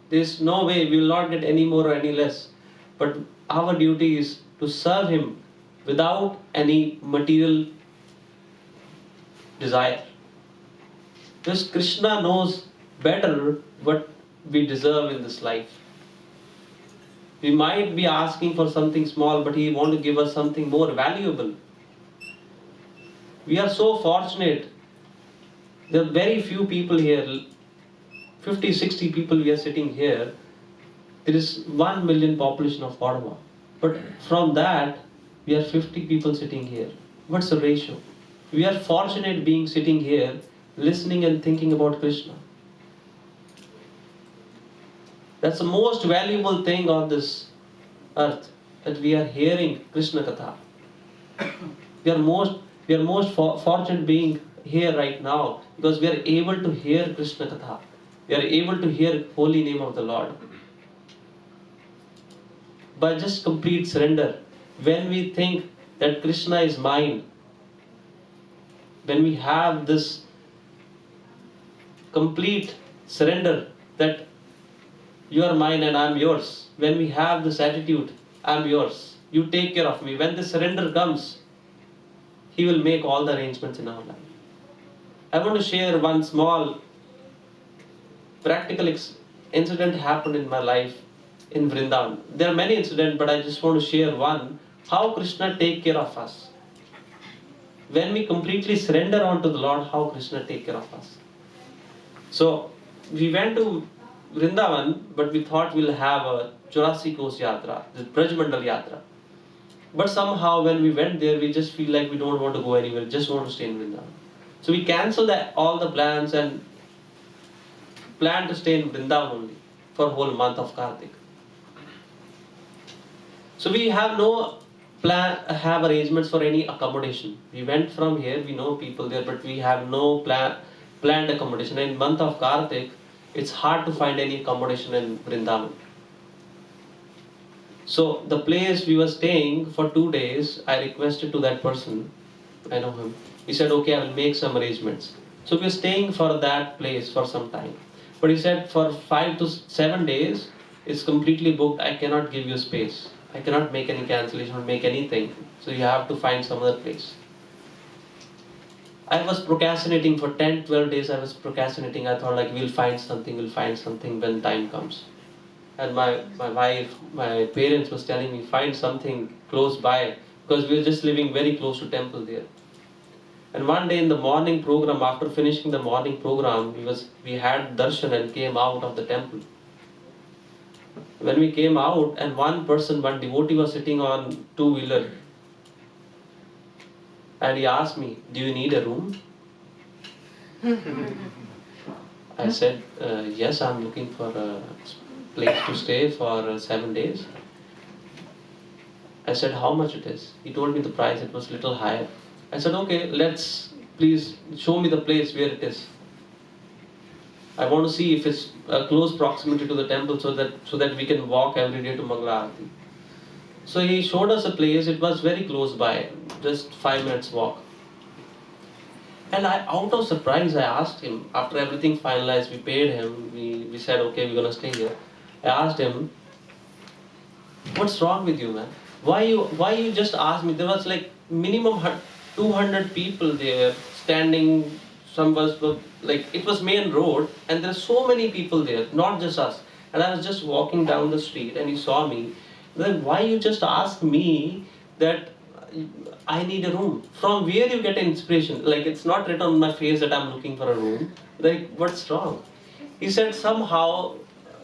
There is no way we will not get any more or any less. But our duty is to serve him without any material desire. Because Krishna knows better what we deserve in this life. We might be asking for something small, but he wants to give us something more valuable. We are so fortunate. There are very few people here, 50, 60 people we are sitting here. There is 1 million population of Ottawa. But from that, we are 50 people sitting here. What's the ratio? We are fortunate being sitting here, listening and thinking about Krishna. That's the most valuable thing on this earth, that we are hearing Krishna Katha. We are most fortunate being here right now because we are able to hear Krishna Katha. We are able to hear holy name of the Lord. By just complete surrender, when we think that Krishna is mine, when we have this complete surrender that you are mine and I am yours, when we have this attitude, I am yours, you take care of me, when the surrender comes, he will make all the arrangements in our life. I want to share one small practical incident happened in my life in Vrindavan. There are many incidents, but I just want to share one. How Krishna take care of us. When we completely surrender onto the Lord, how Krishna take care of us. So we went to Vrindavan, but we thought we'll have a 84 Kos Yatra, the Braj Mandal Yatra. But somehow when we went there, we just feel like we don't want to go anywhere, just want to stay in Vrindavan. So we cancelled all the plans and planned to stay in Vrindavan only for whole month of Kartik. So we have no have arrangements for any accommodation. We went from here, we know people there, but we have no planned accommodation. In month of Kartik, it's hard to find any accommodation in Vrindavan. So the place we were staying for 2 days, I requested to that person, I know him. He said, okay, I will make some arrangements. So we were staying for that place for some time. But he said for 5 to 7 days, it's completely booked. I cannot give you space. I cannot make any cancellation or make anything. So you have to find some other place. I was procrastinating for 10, 12 days. I was procrastinating. I thought like we'll find something when time comes. And my wife, my parents was telling me, find something close by, because we were just living very close to temple there. And one day in the morning program, after finishing the morning program, we had darshan and came out of the temple. When we came out, and one devotee was sitting on two-wheeler, and he asked me, do you need a room? I said, yes, I'm looking for a place to stay for 7 days. I said, how much it is? He told me the price, it was a little higher. I said, okay, please show me the place where it is. I want to see if it's a close proximity to the temple so that we can walk every day to Mangala Aarti. So he showed us a place, it was very close by, just 5 minutes walk. And out of surprise, I asked him, after everything finalized, we paid him, we said, okay, we're gonna stay here. I asked him, what's wrong with you, man? Why you just asked me? There was like minimum 200 people there standing. Some was like, it was main road, and there are so many people there, not just us. And I was just walking down the street, and he saw me. Then why you just ask me that I need a room? From where you get inspiration? Like, it's not written on my face that I'm looking for a room. Like, what's wrong? He said somehow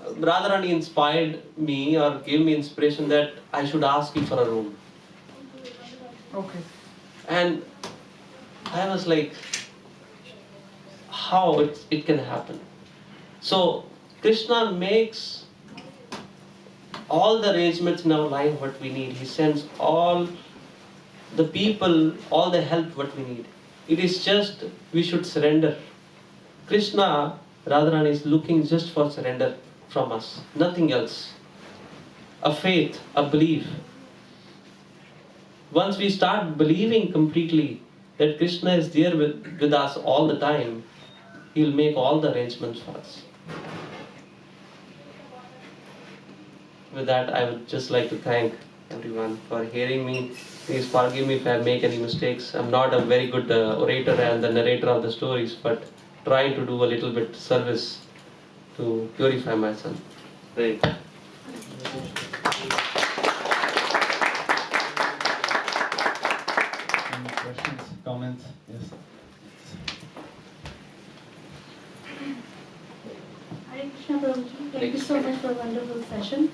Radharani inspired me or gave me inspiration that I should ask you for a room. Okay. And I was like, how it can happen? So Krishna makes all the arrangements in our life what we need. He sends all the people, all the help what we need. It is just we should surrender. Krishna, Radharani is looking just for surrender from us, nothing else. A faith, a belief. Once we start believing completely that Krishna is there with us all the time, He will make all the arrangements for us. With that, I would just like to thank everyone for hearing me. Please forgive me if I make any mistakes. I'm not a very good orator and the narrator of the stories, but trying to do a little bit service to purify myself. Right. Any questions, comments? Yes. Hare Krishna Prabhu. Thank you so much for a wonderful session.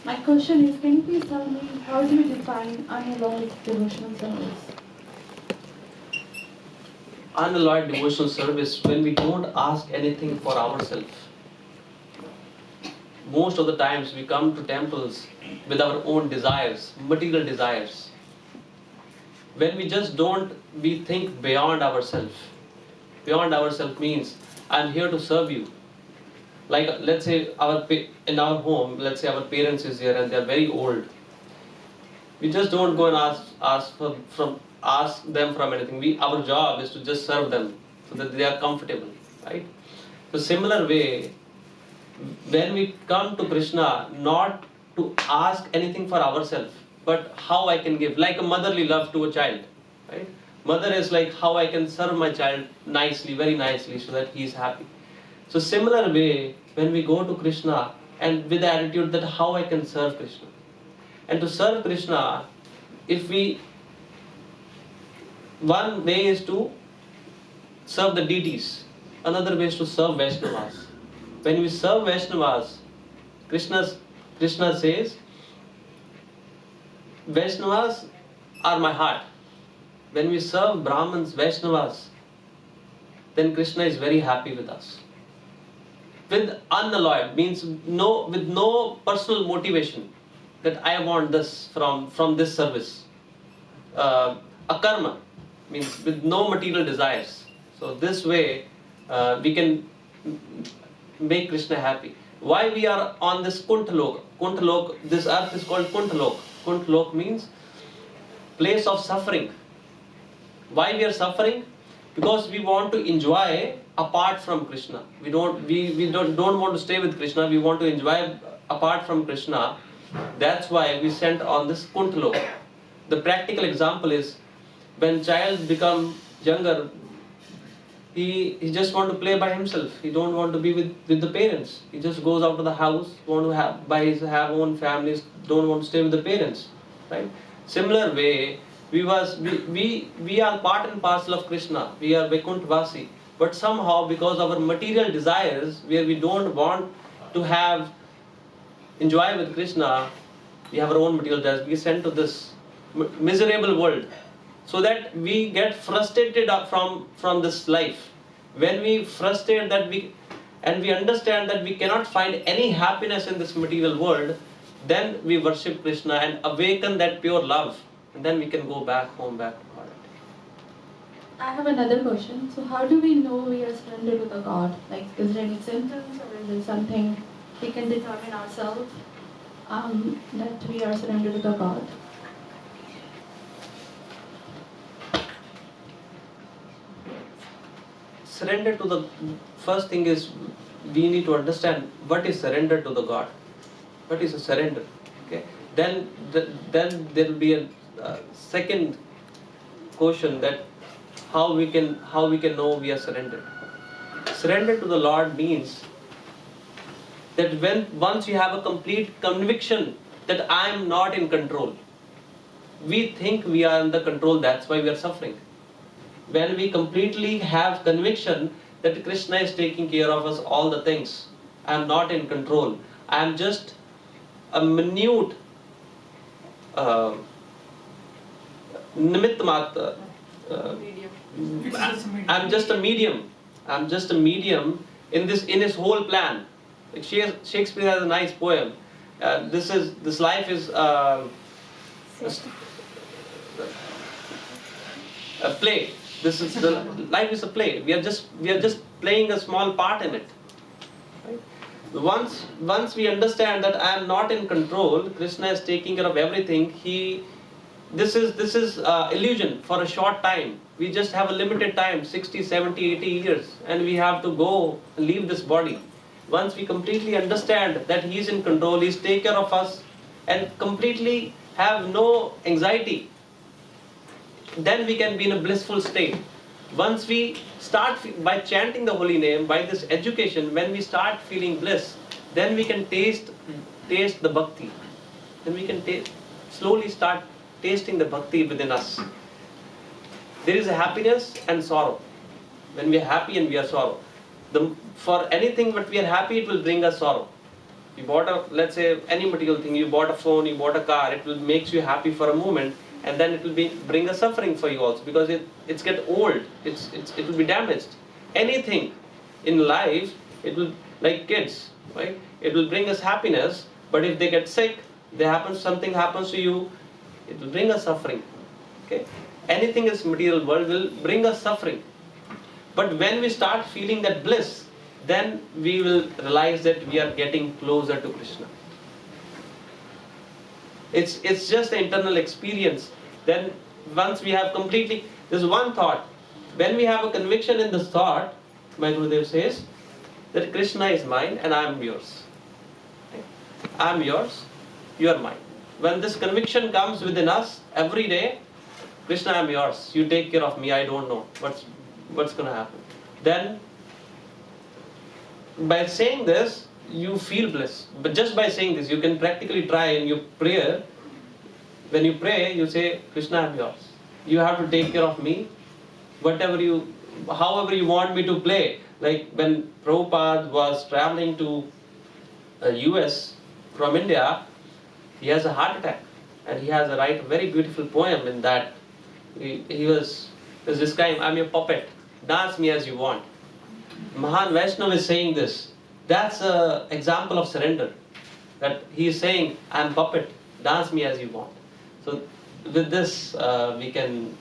My question is, can you please tell me how do you define unalloyed devotional service? Unalloyed devotional service, when we don't ask anything for ourselves. Most of the times we come to temples with our own desires, material desires. When we just we think beyond ourselves. Beyond ourselves means, I'm here to serve you. Like, let's say in our home, let's say our parents is here and they're very old. We just don't go and ask them from anything. Our job is to just serve them so that they are comfortable, right? So similar way, when we come to Krishna, not to ask anything for ourselves, but how I can give, like a motherly love to a child, right? Mother is like how I can serve my child nicely, very nicely, so that he is happy. So similar way, when we go to Krishna and with the attitude that how I can serve Krishna. And to serve Krishna, one way is to serve the deities, another way is to serve Vaishnavas. When we serve Vaishnavas, Krishna says, Vaishnavas are my heart. When we serve Brahmins, Vaishnavas, then Krishna is very happy with us. With unalloyed means with no personal motivation that I want this from this service. Akarma means with no material desires. So this way we can make Krishna happy. Why we are on this Kuntalok? Kuntalok, this earth is called Kuntalok. Kuntalok means place of suffering. Why we are suffering? Because we want to enjoy apart from Krishna. We don't want to stay with Krishna. We want to enjoy apart from Krishna. That's why we sent on this Kuntalok. The practical example is when child become younger, he just want to play by himself. He don't want to be with the parents. He just goes out of the house, want to have own families, don't want to stay with the parents, right? Similar way, we are part and parcel of Krishna. We are Vaikunthavasi. But somehow, because of our material desires, where we don't want to enjoy with Krishna, we have our own material desires. We sent to this miserable world, so that we get frustrated from this life. When we frustrate that we understand that we cannot find any happiness in this material world, then we worship Krishna and awaken that pure love, and then we can go back home, back to Aarati. I have another question. So how do we know we are surrendered with a God? Like, is there any symptoms or is it something we can determine ourselves? that we are surrendered to the God. Surrender to the first thing is we need to understand what is surrender to the God. What is a surrender? Okay. Then there will be a second question that how we can know we are surrendered. Surrender to the Lord means that once you have a complete conviction that I am not in control. We think we are in the control, that's why we are suffering. When we completely have conviction that Krishna is taking care of us all the things, I am not in control. I am just a minute nimitt matra. I'm just a medium. I'm just a medium in his whole plan. Like Shakespeare has a nice poem. This life is a play. Life is a play. We are just playing a small part in it. Right? Once we understand that I am not in control, Krishna is taking care of everything. This is illusion for a short time. We just have a limited time, 60, 70, 80 years, and we have to go and leave this body. Once we completely understand that He is in control, He is taking care of us, and completely have no anxiety, then we can be in a blissful state. Once we start by chanting the holy name, by this education, when we start feeling bliss, then we can taste the bhakti. Then we can slowly start tasting the bhakti within us. There is a happiness and sorrow. When we are happy and we are sorrow. For anything that we are happy, it will bring us sorrow. You bought let's say any material thing, you bought a phone, you bought a car, it will makes you happy for a moment, and then it will bring a suffering for you also, because it's get old, it will be damaged. Anything in life, it will, like kids, right? It will bring us happiness, but if they get sick, something happens to you, it will bring us suffering. Okay? Anything in this material world will bring us suffering. But when we start feeling that bliss, then we will realize that we are getting closer to Krishna. It's just an internal experience. Then once we have completely, there's one thought. When we have a conviction in this thought, my Gurudev says that Krishna is mine and I am yours. I am yours, you are mine. When this conviction comes within us every day, Krishna, I am yours. You take care of me. I don't know what's going to happen. Then, by saying this, you feel bliss. But just by saying this, you can practically try in your prayer. When you pray, you say, Krishna, I am yours. You have to take care of me. However you want me to play. Like when Prabhupada was traveling to US from India, he has a heart attack. And he has write a very beautiful poem in that. He was describing, I'm your puppet. Dance me as you want. Mahan Vaishnava is saying this. That's an example of surrender. That he is saying, I'm puppet. Dance me as you want. So with this, we can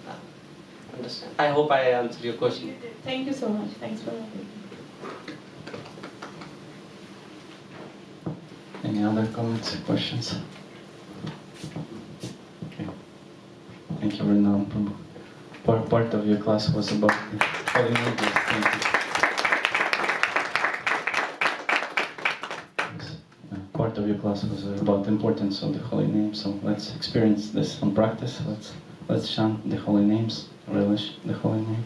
understand. I hope I answered your question. Thank you so much. Thanks for having me. Any other comments or questions? Okay. Thank you, Vrindavan Prabhu. Part of your class was about the holy names. Thank you. Part of your class was about the importance of the holy name. So let's experience this and practice. Let's chant the holy names, relish the holy name.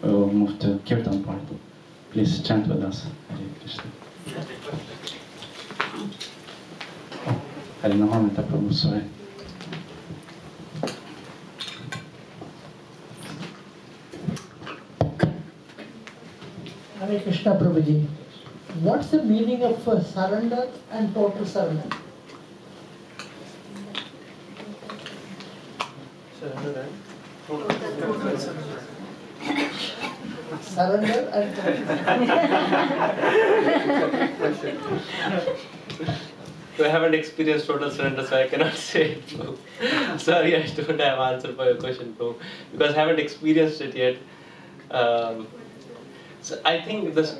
We will move to Kirtan part. Please chant with us. Hare Krishna. Oh, Harinamamrita Prabhu, sorry. Hare Krishna Prabhuji. What's the meaning of surrender and total surrender? Surrender Surrender and So I haven't experienced total surrender, so I cannot say it. Sorry, I don't have answer for your question, bro, because I haven't experienced it yet. So I think this,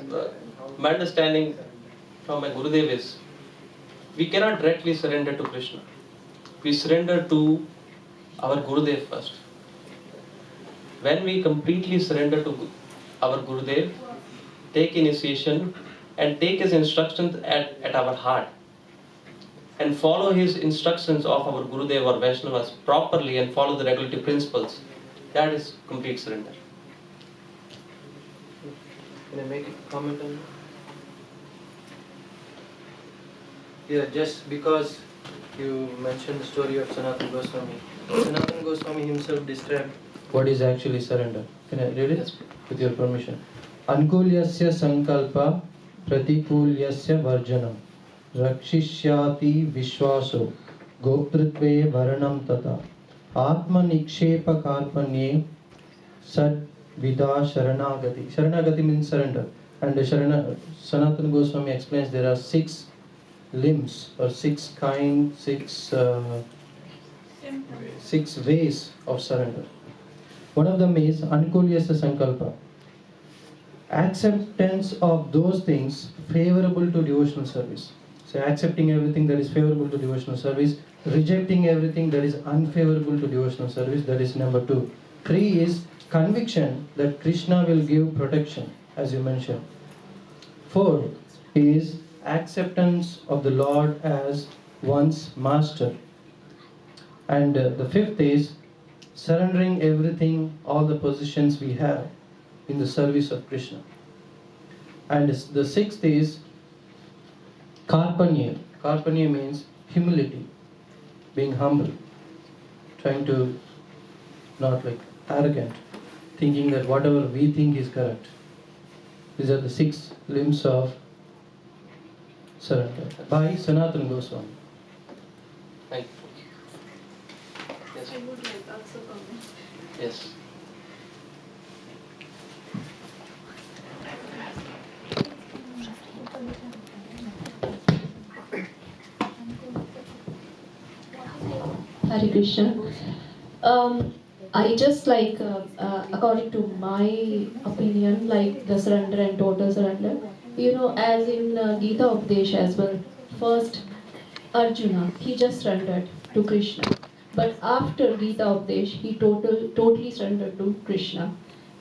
my understanding from my Gurudev is we cannot directly surrender to Krishna. We surrender to our Gurudev first. When we completely surrender to our Gurudev, take initiation and take his instructions at our heart and follow his instructions of our Gurudev or Vaishnavas properly and follow the regulative principles, that is complete surrender. Can I make a comment on that? Yeah, just because you mentioned the story of Sanatana Goswami. Sanatana Goswami himself described what is actually surrender. Can I read it with your permission? Ankulyasya sankalpa pratikulyasya varjanam rakshishyati vishwaso gopritve varanam tata atma nikshepa karpanye sad vida sharanagati. Sharanagati means surrender. And Sanatana Goswami explains there are 6 limbs or 6 ways of surrender. One of them is Ankulyasya Sankalpa, acceptance of those things favorable to devotional service. So accepting everything that is favorable to devotional service, rejecting everything that is unfavorable to devotional service, that is number 2. 3 is conviction that Krishna will give protection, as you mentioned. 4 is acceptance of the Lord as one's master. And the 5th is surrendering everything, all the possessions we have in the service of Krishna. And the 6th is karpanya. Karpanya means humility, being humble, trying to not like arrogant, thinking that whatever we think is correct. These are the 6 limbs of surrender by Sanatana Goswami. Thank you. Yes. I would like also comment. Yes. Hare Krishna. I just like, according to my opinion, like the surrender and total surrender. You know, as in Gita Upadesh as well. First, Arjuna, he just surrendered to Krishna. But after Gita Upadesh, he totally surrendered to Krishna.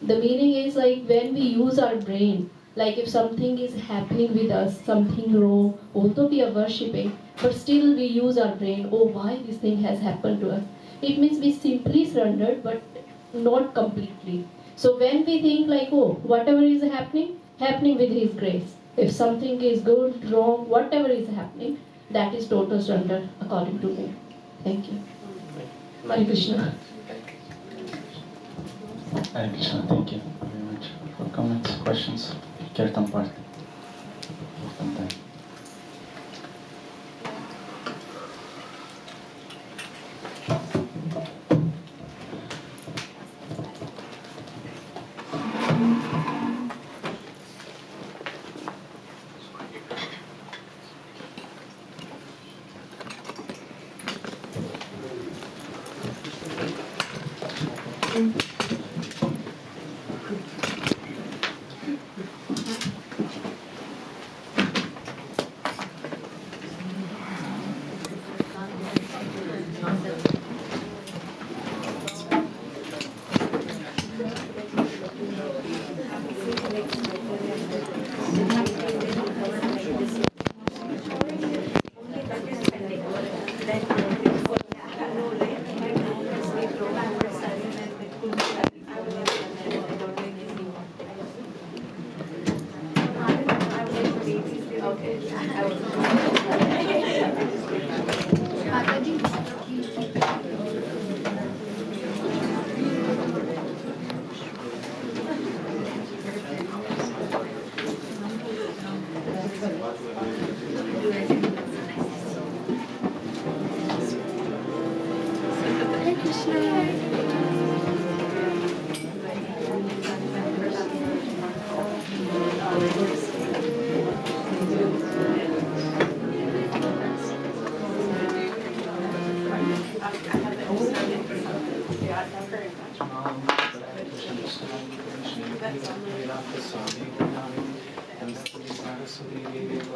The meaning is like when we use our brain, like if something is happening with us, something wrong, although we are worshipping, but still we use our brain, oh, why this thing has happened to us? It means we simply surrendered, but not completely. So when we think like, oh, whatever is happening with His grace. If something is good, wrong, whatever is happening, that is total surrender according to me. Thank you. Hare Krishna. Hare Krishna, thank you very much for comments, questions. Kirtan part. Kirtan time.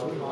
Hare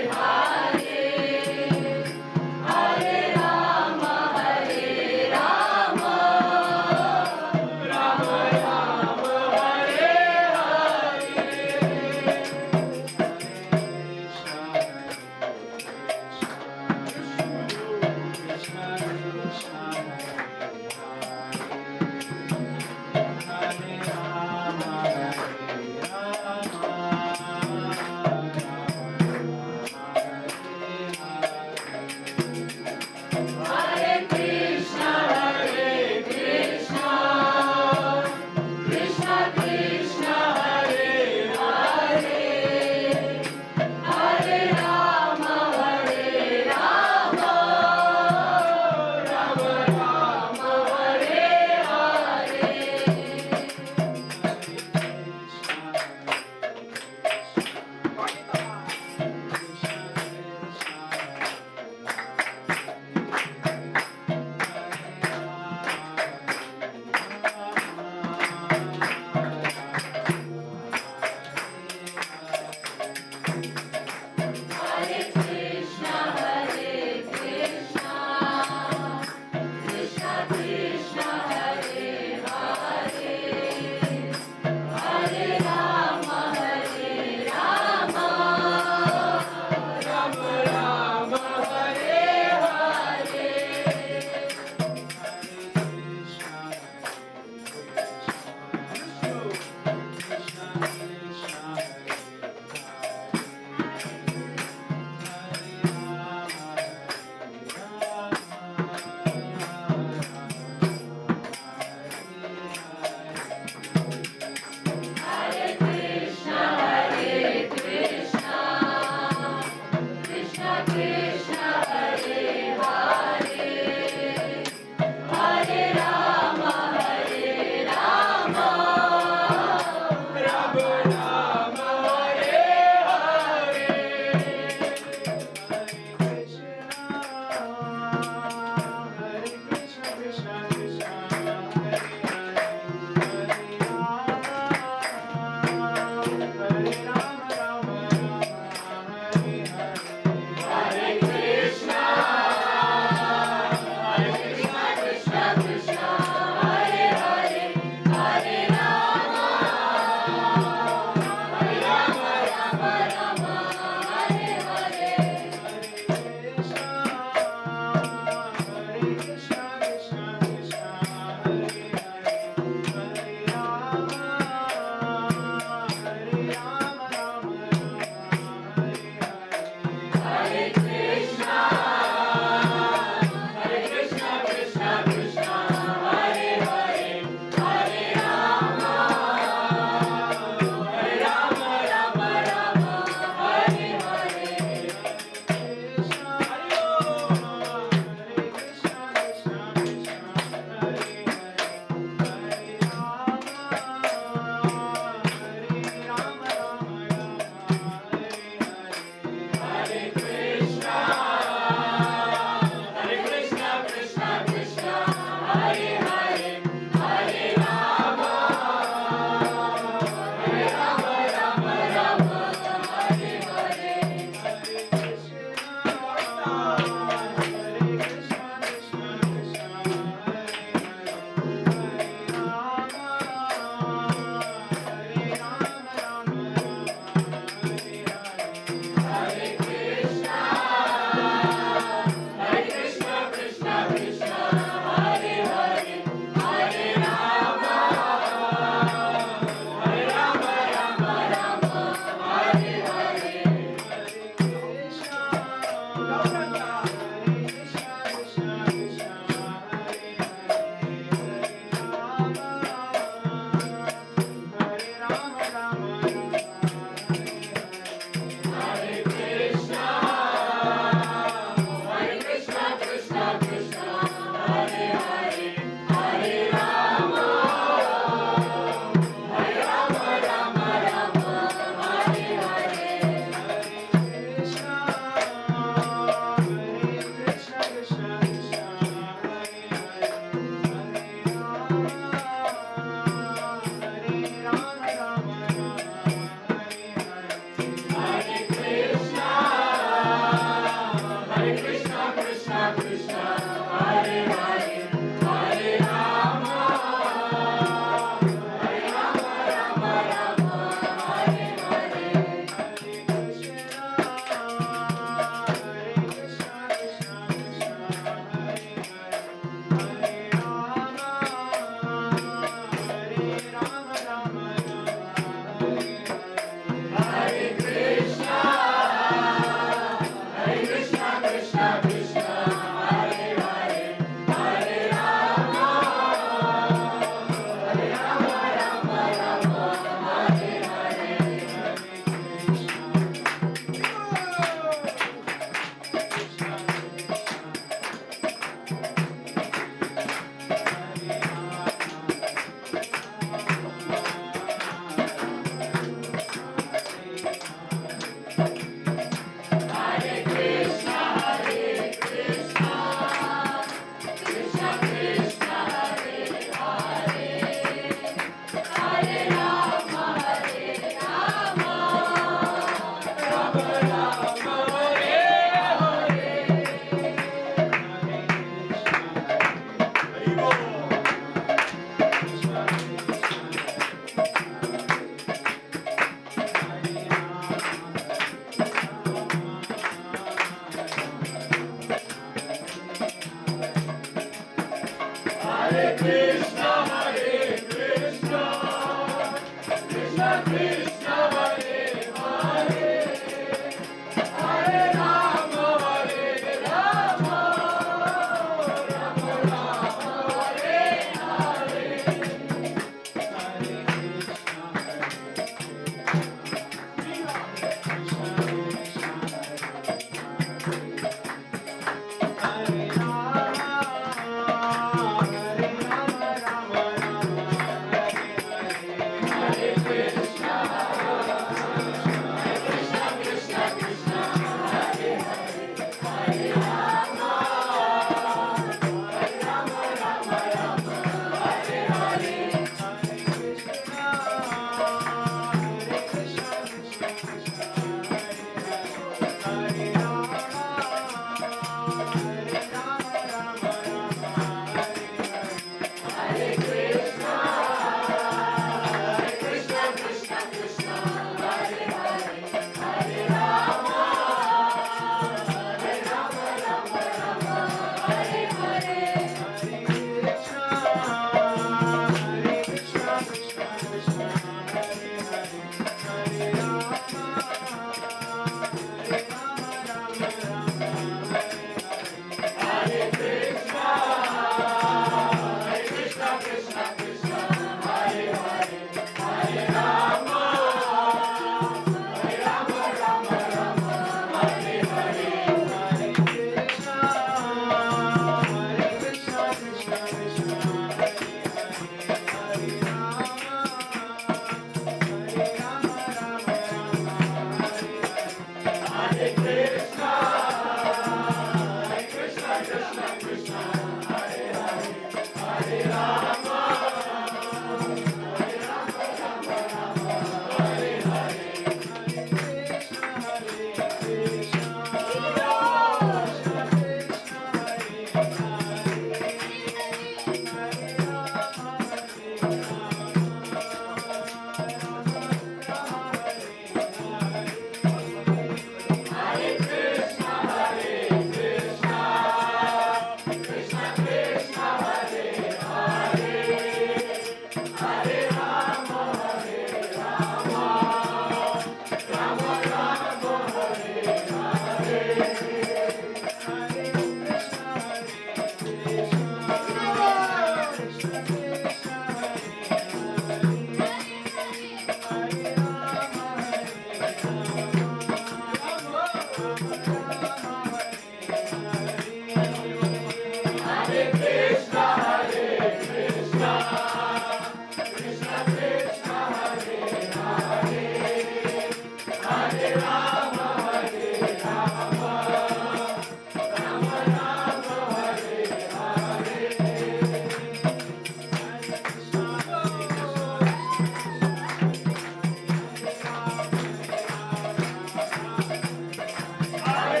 Hare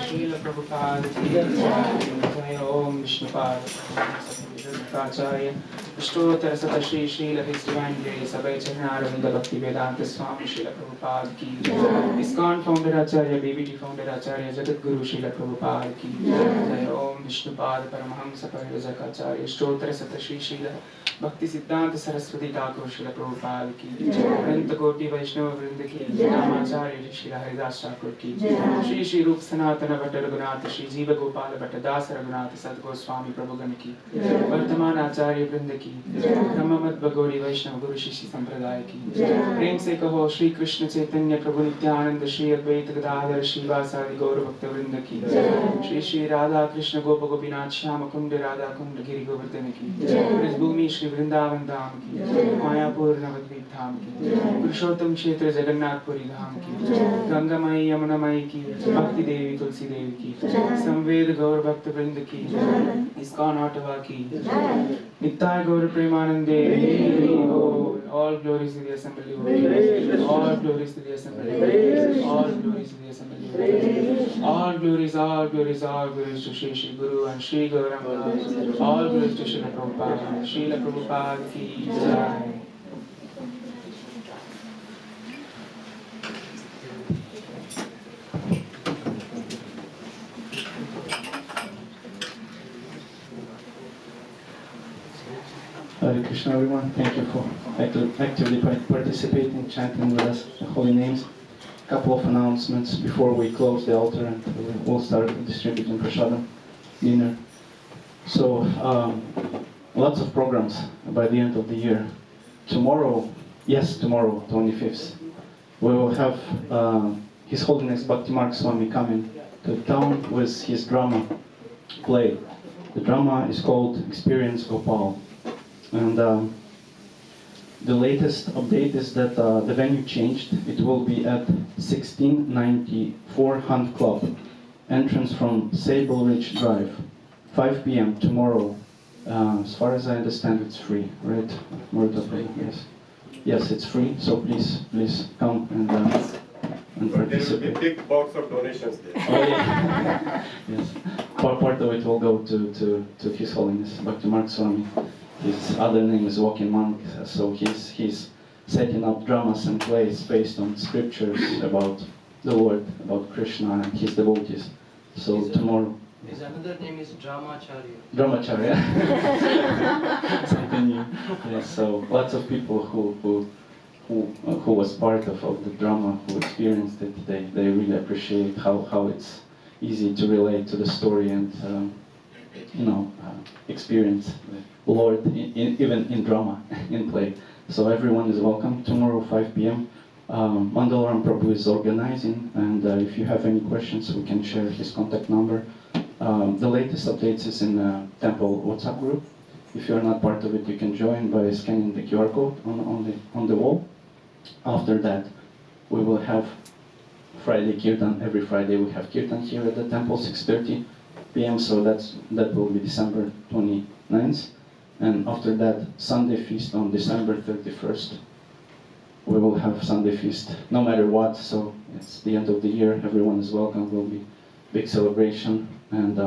Srila Prabhupada ki Jai. Om Vishnupada Acharya Ashtottara Sata Shri Srila His Divine Grace Abhay Charanarvinda Bhakti Vedanta Swami Srila Prabhupada ki ISKCON founder Acharya, BBT founder Acharya, Jagat Guru Srila Prabhupada ki Jai. Om Vishnupada Paramahamsa Parijaka Acharya Ashtottara Sata Shri Srila Bhakti Siddhanta Saraswati Thakur Srila Prabhupada ki Ananta Koti Vaishnava Vrinda ki Namacharya Srila Haridas Thakur ki Shri Shri Rup Sanatana Bhatta Raghunatha Shri Jiva Gopala Bhatta Das Raghunatha Sadguru Swami Prabhugan ki Vartaman Acharya Vrinda ki Brahmamat Bhagori Vaishnava Guru Shishi Sampradaya ki Prem se kaho Shri Krishna Chaitanya Prabhu Nityananda Shri Advaita Gadadhara Shri Vasadi Gaura Bhakta Vrinda ki Shri Shri Radha Krishna Gopa Gopinath Shyama Kunda Radha Kunda Giri Govardhana ki Bhumi Shri Vrindavan Dham ki Mayapur Navadvip Dham ki Purushottam Kshetra Jagannath Puri Dham ki Ganga Mai Yamuna Mai ki Bhakti Devi Tulsi Devi ki Samved Gaur Bhakta Vrinda ki ISKCON Ottawa ki Nittai Gaur Premanande. All glories to the assembly. All glories to the assembly. All glories to the assembly. All glories, all glories, all glories to Shri Shri Guru and Shri Gauranga. All glories to Srila Prabhupada. Srila Prabhupada ki Jai. Hare Krishna everyone, thank you for actively participating, chanting with us the holy names. A couple of announcements before we close the altar and we'll start distributing prasadam dinner. So, lots of programs by the end of the year. Tomorrow, 25th, we will have His Holiness Bhakti Mark Swami coming to town with his drama play. The drama is called Experience Gopal. And the latest update is that the venue changed. It will be at 1694 Hunt Club, entrance from Sable Ridge Drive, 5 p.m. tomorrow. As far as I understand, it's free, right? Yes. Yes, it's free. So please come and participate. There will be big box of donations there. Oh, yeah. Yes. Part of it will go to His Holiness Bhakti Mark Swami. His other name is Walking Monk, so he's setting up dramas and plays based on scriptures about the Lord, about Krishna and his devotees. So tomorrow. His another name is Dramacharya. Dramacharya. Something new. Yes, so lots of people who was part of the drama, who experienced it, they really appreciate how it's easy to relate to the story and experience the Lord even in drama, in play. So everyone is welcome tomorrow 5 p.m. Vrindavan Prabhu is organizing, and if you have any questions, we can share his contact number. The latest updates is in the Temple WhatsApp group. If you are not part of it, you can join by scanning the QR code on the wall. After that, we will have Friday Kirtan. Every Friday we have Kirtan here at the temple, 6:30 p.m. So that will be December 29th. And after that, Sunday feast on December 31st. We will have Sunday feast no matter what. So it's the end of the year. Everyone is welcome. Will be big celebration, and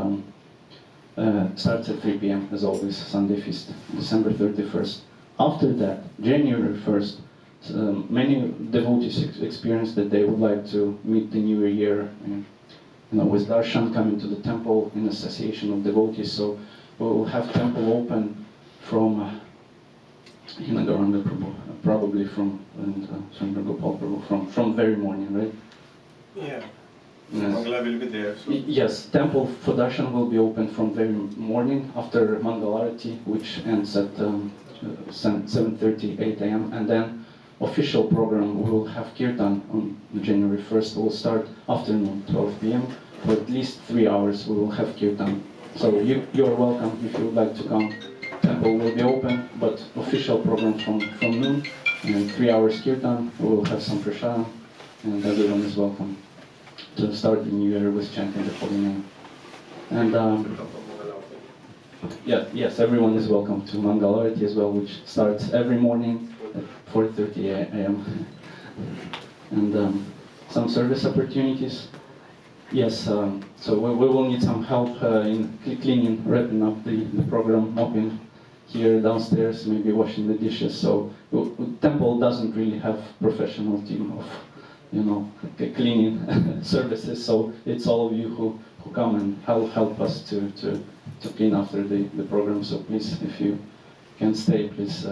starts at 3 p.m. as always. Sunday feast, December 31st. After that, January 1st. Many devotees experience that they would like to meet the new year, with darshan coming to the temple in association of devotees. So we will have temple open from Gaura Prabhu, probably from Gopal Prabhu, from very morning, right? Yeah. Yes. Mangala will be there. So. Yes, temple for darshan will be open from very morning after Aarati, which ends at 7:30, 8 a.m. and then official program, we will have Kirtan on January 1st. We'll start afternoon, 12 p.m. For at least 3 hours, we will have Kirtan. So you're welcome if you would like to come. Temple will be open, but official program from noon, and 3 hours Kirtan. We will have some prasadam, and everyone is welcome to start the new year with chanting the holy name. And yes, everyone is welcome to Mangalarati as well, which starts every morning at 4:30 a.m. And some service opportunities. Yes, so we will need some help in cleaning, wrapping up the program, mopping here downstairs, maybe washing the dishes. So temple doesn't really have professional team of, cleaning services. So it's all of you who come and help us to clean after the program. So please, if you can stay, please.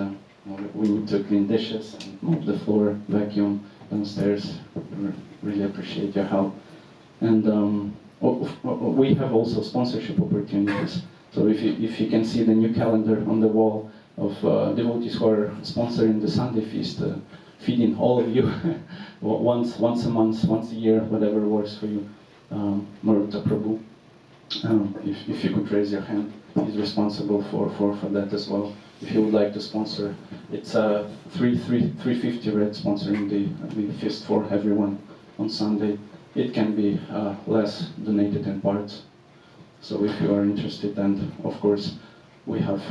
We need to clean dishes and mop the floor, vacuum downstairs. We really appreciate your help. And we have also sponsorship opportunities. So if you can see the new calendar on the wall of devotees who are sponsoring the Sunday feast, feeding all of you once a month, once a year, whatever works for you. Maruta Prabhu, if you could raise your hand, he's responsible for that as well. If you would like to sponsor, it's $350 red sponsoring the feast for everyone on Sunday. It can be less donated in parts. So if you are interested, and of course we have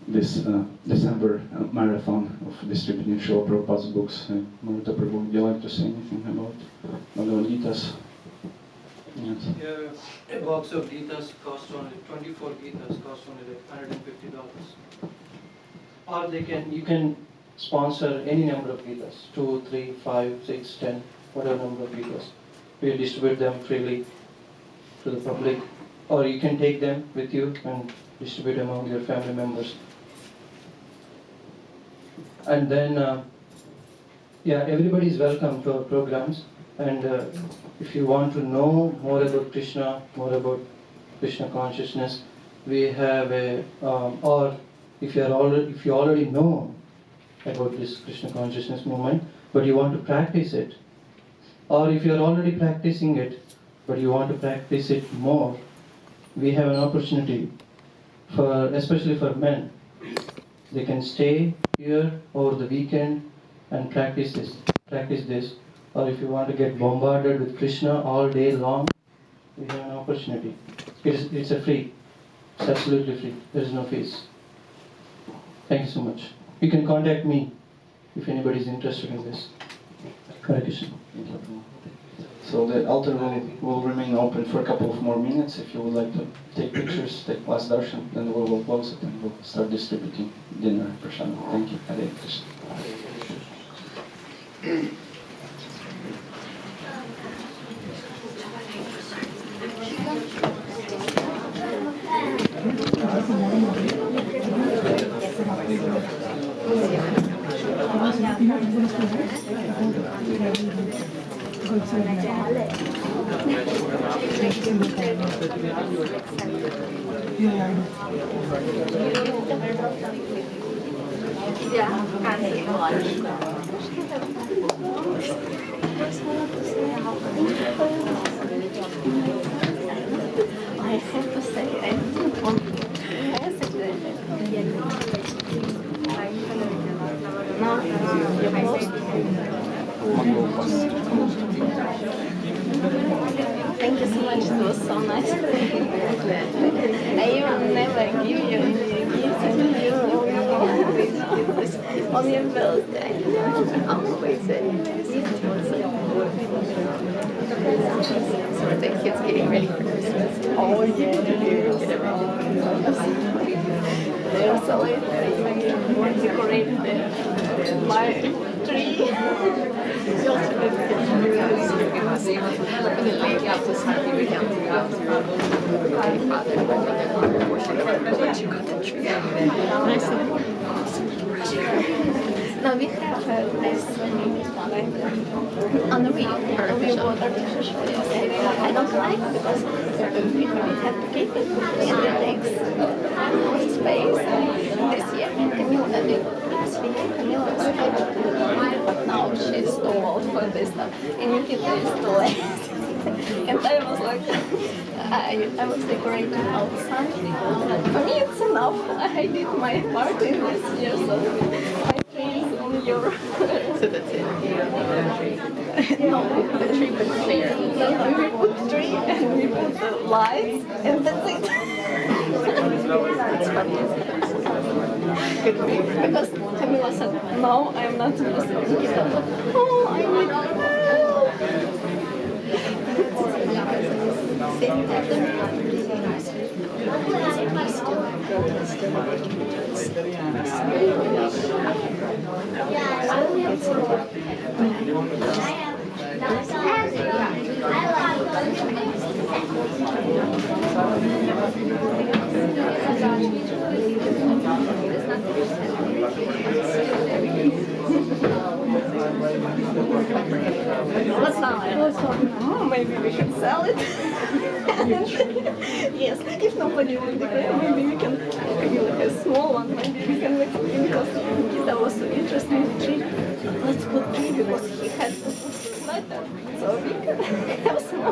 this December marathon of distributing Srila Prabhupada's books. Maruta Prabhu, would you like to say anything about Bhagavad Gita's? Yes. Yeah, a box of Gitas cost only 24 Gitas cost only like $150. Or you can sponsor any number of Gitas, 2, 3, 5, 6, 10, whatever number of Gitas. We distribute them freely to the public, or you can take them with you and distribute among your family members. And then, everybody is welcome to our programs. And if you want to know more about Krishna, more about Krishna consciousness, we have or if you already know about this Krishna consciousness movement, but you want to practice it, or if you are already practicing it, but you want to practice it more, we have an opportunity especially for men. They can stay here over the weekend and practice this. Or if you want to get bombarded with Krishna all day long, we have an opportunity. It's free. It's absolutely free. There is no fees. Thank you so much. You can contact me if anybody is interested in this. Hare Krishna. So the altar will remain open for a couple of more minutes. If you would like to take pictures, take last darshan, then we will close it and we'll start distributing dinner. Prashant. Thank you. Hare Krishna. I have to say, I don't want to message Thank you so much, it was so nice. I even never give you any gifts and you on your birthday. Always so the kids getting ready for Christmas. Oh yeah, they're so late. They even decorated my tree. Now we have this on the artificial. I don't like it because we have to keep it and it takes space. This year last week Camilla was scheduled, but now she's too old for this stuff and Nikita is too late. And I was like, I was decorating outside. For me it's enough. I did my part in this year, so my tree is on your... So that's it? No, the tree was there. We put the tree and we put the lights and that's it. That's funny. Good week. Because Camilla said, no, I'm not supposed to. Oh, I need... What's now? Maybe we should sell it. Yes, if nobody will declare, maybe we can maybe like a small one. Maybe we can make it because Gita was so interested in tree. Let's put tree because he had lighter, so we can have small.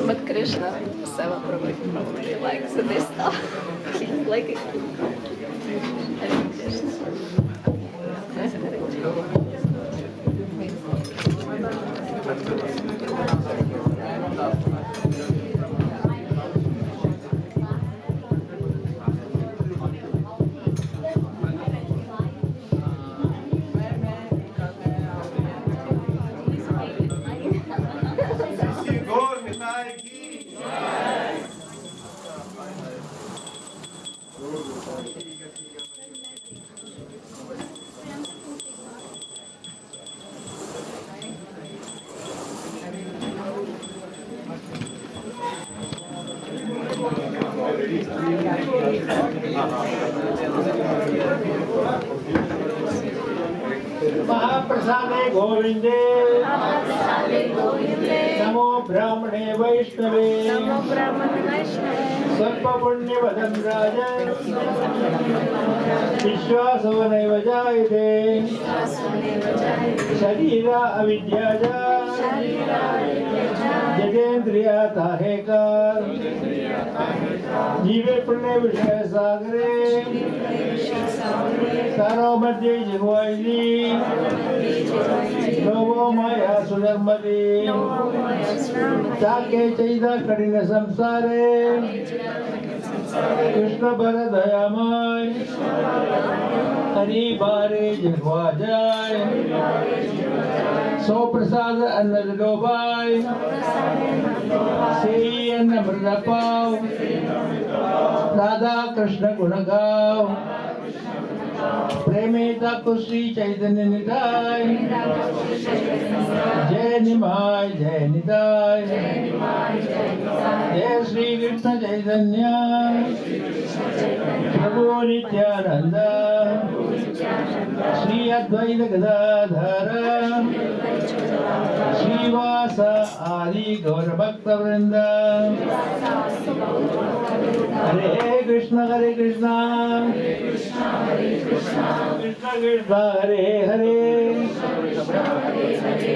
But Krishna, Seva Prabhu, probably likes this stuff. He's like it. Hare Krishna. महाप्रसादे गोविंदे नमो ब्राह्मणे वैष्णवे सर्व पुण्य वदन राजन विश्वासो नैव जायते शरीर अविद्याजा जगेन्द्रियाता हेकार जीवे पुण्य विषय सागरे सारो मध्ये जिह्वायि लोभो माया सुधर्मति ताके चैदा कठिन संसारे कृष्ण बर दयामय हरि बारे जिह्वा जाय सो प्रसाद अन्न लोभाय से अन्न मृद पाव राधा कृष्ण गुण गाव प्रेमिता कुश्री चैतन्य निताय जय निमाय जय निताय जय श्री कृष्ण चैतन्य प्रभु नित्यानंद श्री अद्वैत गदाधर श्रीवास आदि गौर भक्त वृंद हरे कृष्ण कृष्ण कृष्ण हरे हरे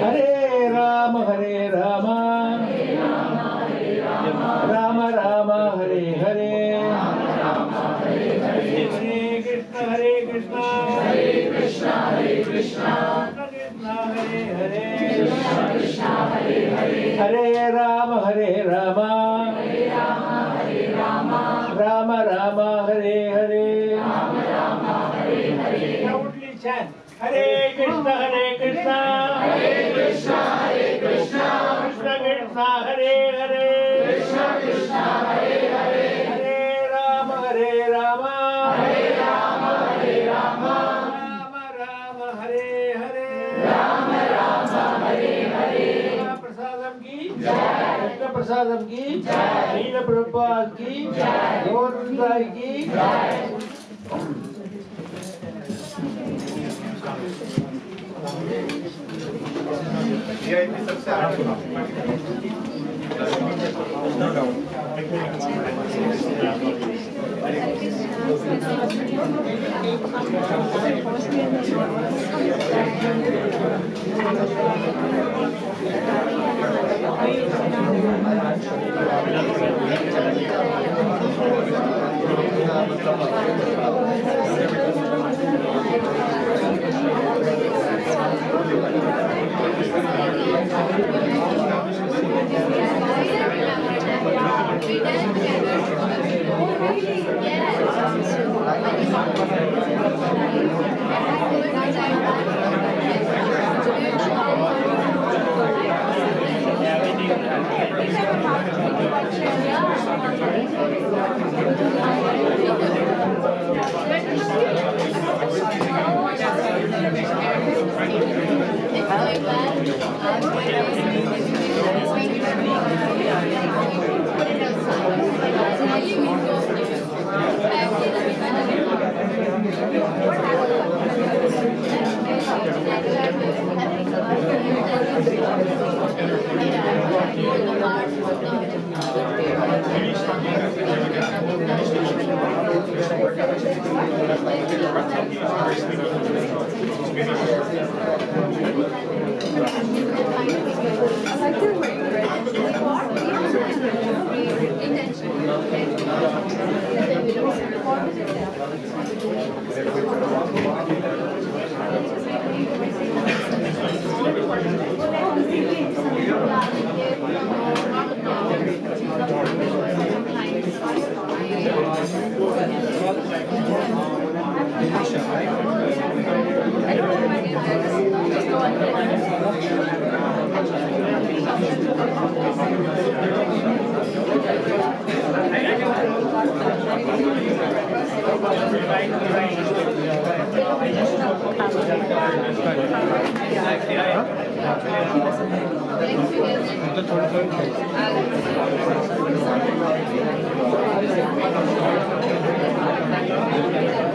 हरे राम राम राम हरे हरे हरे कृष्ण हरे हरे हरे राम राम राम हरे हरे हरे कृष्ण कृष्ण कृष्ण कृष्ण हरे हरे हरे राम राम राम हरे हरे प्रसादम की कृष्ण प्रसादम की नील प्रभुपाद की गौर वृंदाई की Thank you.